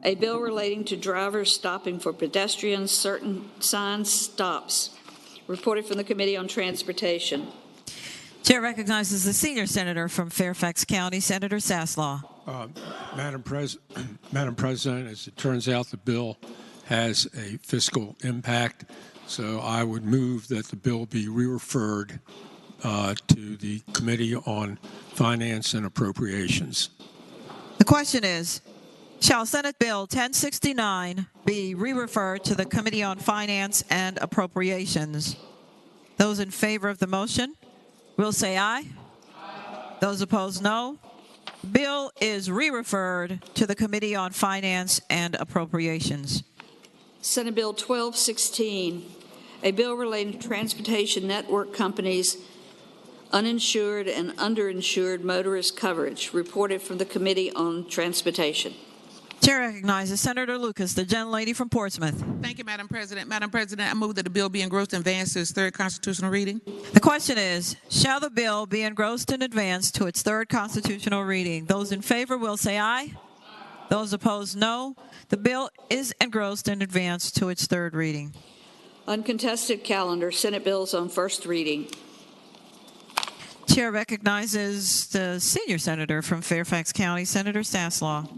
a bill relating to drivers stopping for pedestrians, certain sign stops. Reported from the Committee on Transportation. Chair recognizes the senior senator from Fairfax County, Senator Saslaw. Madam President, as it turns out, the bill has a fiscal impact, so I would move that the bill be re-referred to the Committee on Finance and Appropriations. The question is, shall Senate Bill 1069 be re-referred to the Committee on Finance and Appropriations? Those in favor of the motion will say aye. Those opposed, no. Bill is re-referred to the Committee on Finance and Appropriations. Senate Bill 1216, a bill relating to transportation network companies' uninsured and underinsured motorist coverage. Reported from the Committee on Transportation. Chair recognizes Senator Lucas, the gentlelady from Portsmouth. Thank you, Madam President. Madam President, I move that the bill be engrossed and advanced to its third constitutional reading. The question is, shall the bill be engrossed and advanced to its third constitutional reading? Those in favor will say aye. Those opposed, no. The bill is engrossed and advanced to its third reading. Uncontested calendar, Senate bills on first reading. Chair recognizes the senior senator from Fairfax County, Senator Saslaw.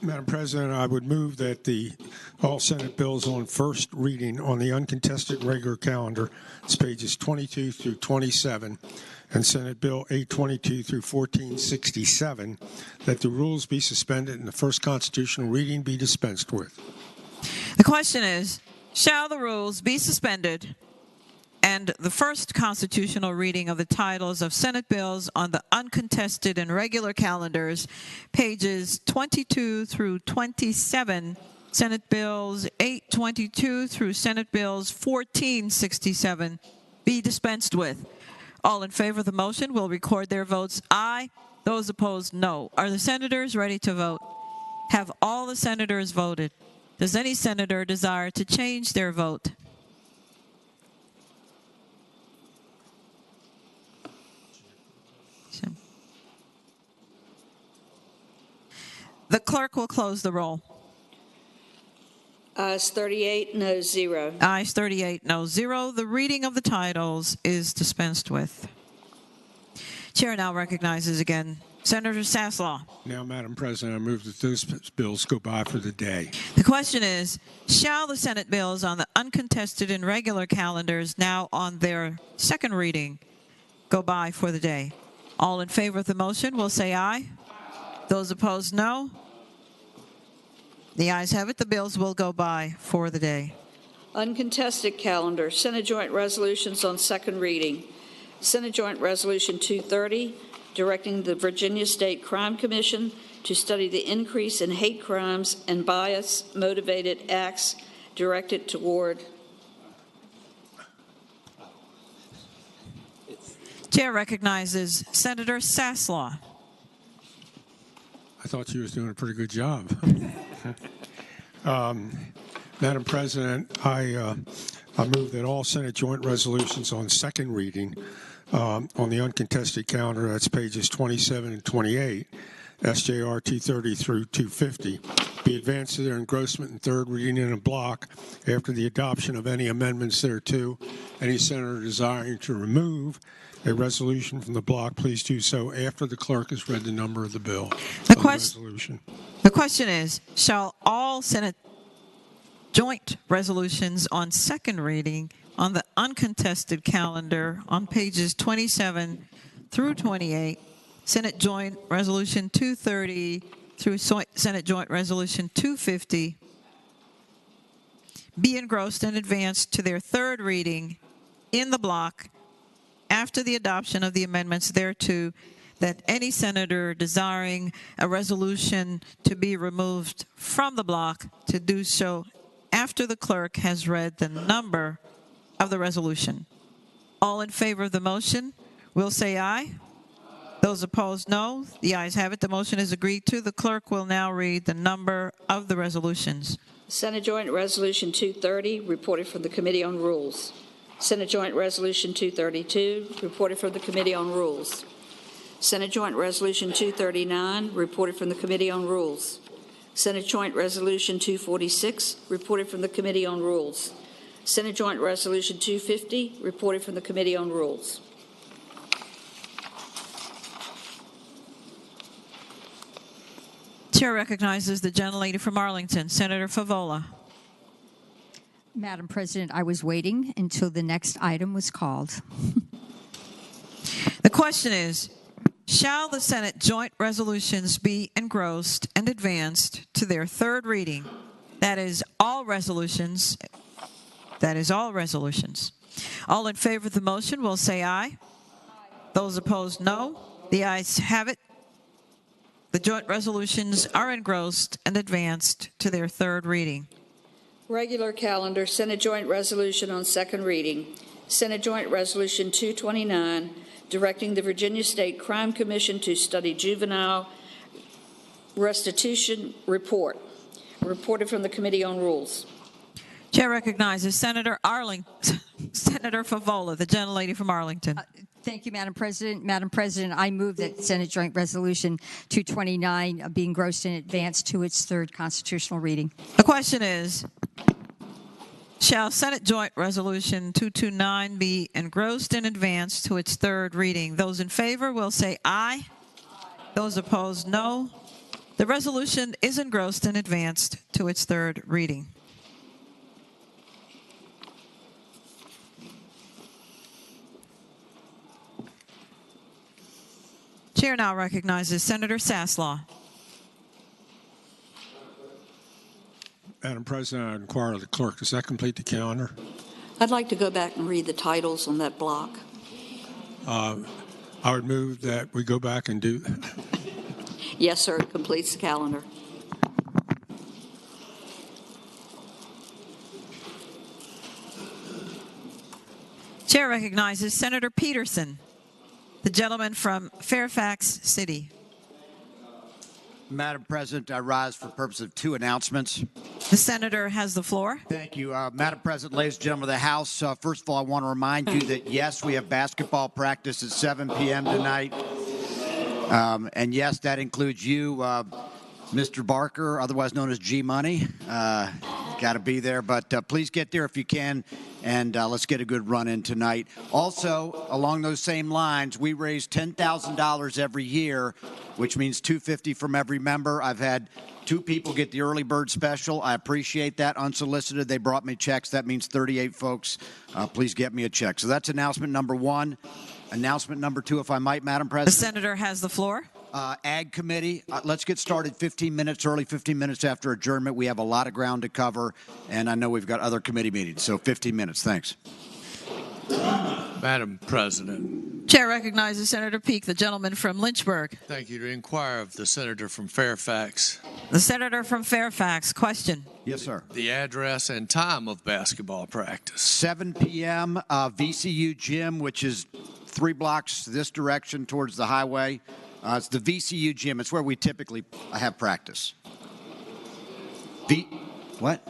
Madam President, I would move that all Senate bills on first reading on the uncontested regular calendar, it's pages 22 through 27, and Senate Bill 822 through 1467, that the rules be suspended and the first constitutional reading be dispensed with. The question is, shall the rules be suspended and the first constitutional reading of the titles of Senate bills on the uncontested and regular calendars, pages 22 through 27, Senate Bills 822 through Senate Bills 1467, be dispensed with? All in favor of the motion will record their votes aye. Those opposed, no. Are the senators ready to vote? Have all the senators voted? Does any senator desire to change their vote? The clerk will close the roll. Ayes 38, no 0. Ayes 38, no 0. The reading of the titles is dispensed with. Chair now recognizes again Senator Saslaw. Now, Madam President, I move that those bills go by for the day. The question is, shall the Senate bills on the uncontested and regular calendars now on their second reading go by for the day? All in favor of the motion will say aye. Those opposed, no. The ayes have it. The bills will go by for the day. Uncontested calendar, Senate Joint Resolutions on second reading. Senate Joint Resolution 230, directing the Virginia State Crime Commission to study the increase in hate crimes and bias-motivated acts directed toward. Chair recognizes Senator Saslaw. I thought you was doing a pretty good job. Madam President, I move that all Senate joint resolutions on second reading on the uncontested calendar, that's pages 27 and 28, SJR 230 through 250, be advanced to their engrossment in third reading in a block after the adoption of any amendments thereto. Any senator desiring to remove a resolution from the block, please do so after the clerk has read the number of the bill. The question is, shall all Senate joint resolutions on second reading on the uncontested calendar on pages 27 through 28, Senate Joint Resolution 230 through Senate Joint Resolution 250, be engrossed and advanced to their third reading in the block after the adoption of the amendments thereto, that any senator desiring a resolution to be removed from the block to do so after the clerk has read the number of the resolution. All in favor of the motion will say aye. Those opposed, no. The ayes have it. The motion is agreed to. The clerk will now read the number of the resolutions. Senate Joint Resolution 230, reported from the Committee on Rules. Senate Joint Resolution 232, reported from the Committee on Rules. Senate Joint Resolution 239, reported from the Committee on Rules. Senate Joint Resolution 246, reported from the Committee on Rules. Senate Joint Resolution 250, reported from the Committee on Rules. Chair recognizes the gentlelady from Arlington, Senator Favola. Madam President, I was waiting until the next item was called. The question is, shall the Senate joint resolutions be engrossed and advanced to their third reading? That is all resolutions. That is all resolutions. All in favor of the motion will say aye. Those opposed, no. The ayes have it. The joint resolutions are engrossed and advanced to their third reading. Regular calendar, Senate Joint Resolution on second reading. Senate Joint Resolution 229, directing the Virginia State Crime Commission to study juvenile restitution report, reported from the Committee on Rules. Chair recognizes Senator Favola, the gentlelady from Arlington. Thank you, Madam President. Madam President, I move that Senate Joint Resolution 229 be engrossed and advanced to its third constitutional reading. The question is, shall Senate Joint Resolution 229 be engrossed and advanced to its third reading? Those in favor will say aye. Those opposed, no. The resolution is engrossed and advanced to its third reading. Chair now recognizes Senator Saslaw. Madam President, I inquire of the clerk, does that complete the calendar? I'd like to go back and read the titles on that block. I would move that we go back and do that. Yes, sir, it completes the calendar. Chair recognizes Senator Peterson, the gentleman from Fairfax City. Madam President, I rise for the purpose of two announcements. The senator has the floor. Thank you. Madam President, ladies and gentlemen of the House, first of all, I want to remind you that, yes, we have basketball practice at 7 p.m. tonight. And, yes, that includes you, Mr. Barker, otherwise known as G Money. got to be there. But please get there if you can, and let's get a good run in tonight. Also, along those same lines, we raise $10,000 every year, which means $250 from every member. I've had 2 people get the early bird special. I appreciate that. Unsolicited, they brought me checks. That means 38 folks. Please get me a check. So that's announcement number 1. Announcement number 2, if I might, Madam The President. senator has the floor. Ag Committee, let's get started 15 minutes early, 15 minutes after adjournment. We have a lot of ground to cover, and I know we've got other committee meetings, so 15 minutes. Thanks. Madam President. Chair recognizes Senator Peake, the gentleman from Lynchburg. Thank you. To inquire of the senator from Fairfax. The senator from Fairfax. Question. Yes, sir. The address and time of basketball practice. 7 p.m., VCU Gym, which is 3 blocks this direction towards the highway. It's the VCU Gym. It's where we typically have practice. What?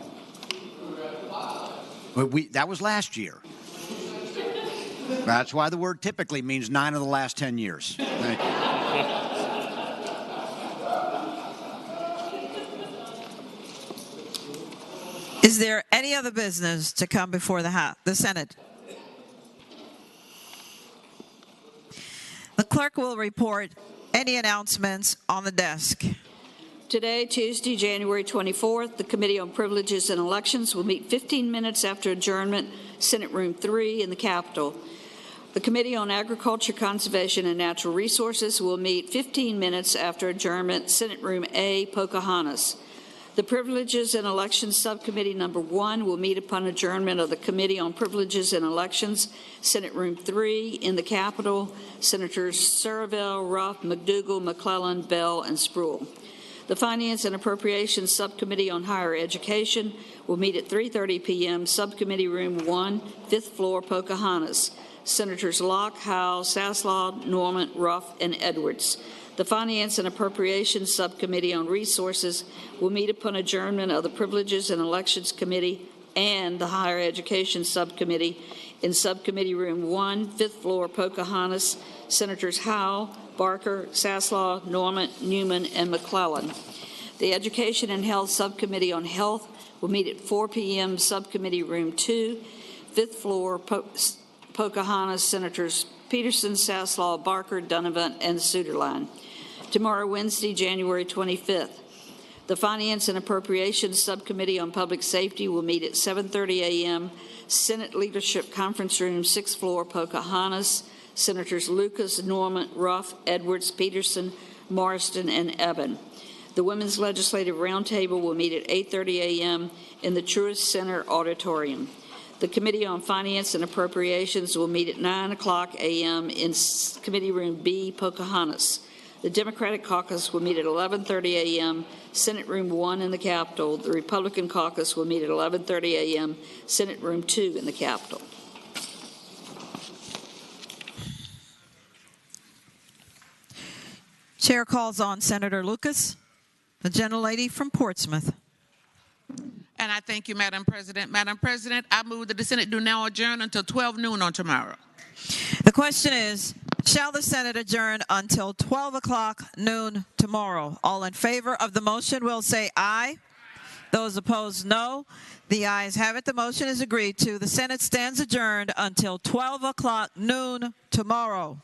That was last year. That's why the word typically means 9 of the last 10 years. Thank you. Is there any other business to come before the Senate? The clerk will report any announcements on the desk. Today, Tuesday, January 24th, the Committee on Privileges and Elections will meet 15 minutes after adjournment, Senate Room 3 in the Capitol. The Committee on Agriculture, Conservation, and Natural Resources will meet 15 minutes after adjournment, Senate Room A, Pocahontas. The Privileges and Elections Subcommittee Number 1 will meet upon adjournment of the Committee on Privileges and Elections, Senate Room 3 in the Capitol. Senators Surville, Ruff, McDougal, McClellan, Bell, and Spruill. The Finance and Appropriations Subcommittee on Higher Education will meet at 3:30 p.m., Subcommittee Room 1, 5th floor, Pocahontas. Senators Locke, Howell, Saslaw, Norman, Ruff, and Edwards. The Finance and Appropriations Subcommittee on Resources will meet upon adjournment of the Privileges and Elections Committee and the Higher Education Subcommittee in Subcommittee Room 1, 5th floor, Pocahontas. Senators Howell, Barker, Saslaw, Norman, Newman, and McClellan. The Education and Health Subcommittee on Health will meet at 4 p.m., Subcommittee Room 2, 5th floor, Pocahontas. Senators Peterson, Saslaw, Barker, Donovan, and Suderline. Tomorrow, Wednesday, January 25th, the Finance and Appropriations Subcommittee on Public Safety will meet at 7:30 a.m., Senate Leadership Conference Room, 6th floor, Pocahontas. Senators Lucas, Norman, Ruff, Edwards, Peterson, Morriston, and Evan. The Women's Legislative Roundtable will meet at 8:30 a.m. in the Truist Center Auditorium. The Committee on Finance and Appropriations will meet at 9 o'clock a.m. in Committee Room B, Pocahontas. The Democratic Caucus will meet at 11:30 a.m., Senate Room 1 in the Capitol. The Republican Caucus will meet at 11:30 a.m., Senate Room 2 in the Capitol. Chair calls on Senator Lucas, the gentlelady from Portsmouth. And I thank you, Madam President. Madam President, I move that the Senate do now adjourn until 12 noon on tomorrow. The question is, shall the Senate adjourn until 12 o'clock noon tomorrow? All in favor of the motion will say aye. Those opposed, no. The ayes have it. The motion is agreed to. The Senate stands adjourned until 12 o'clock noon tomorrow.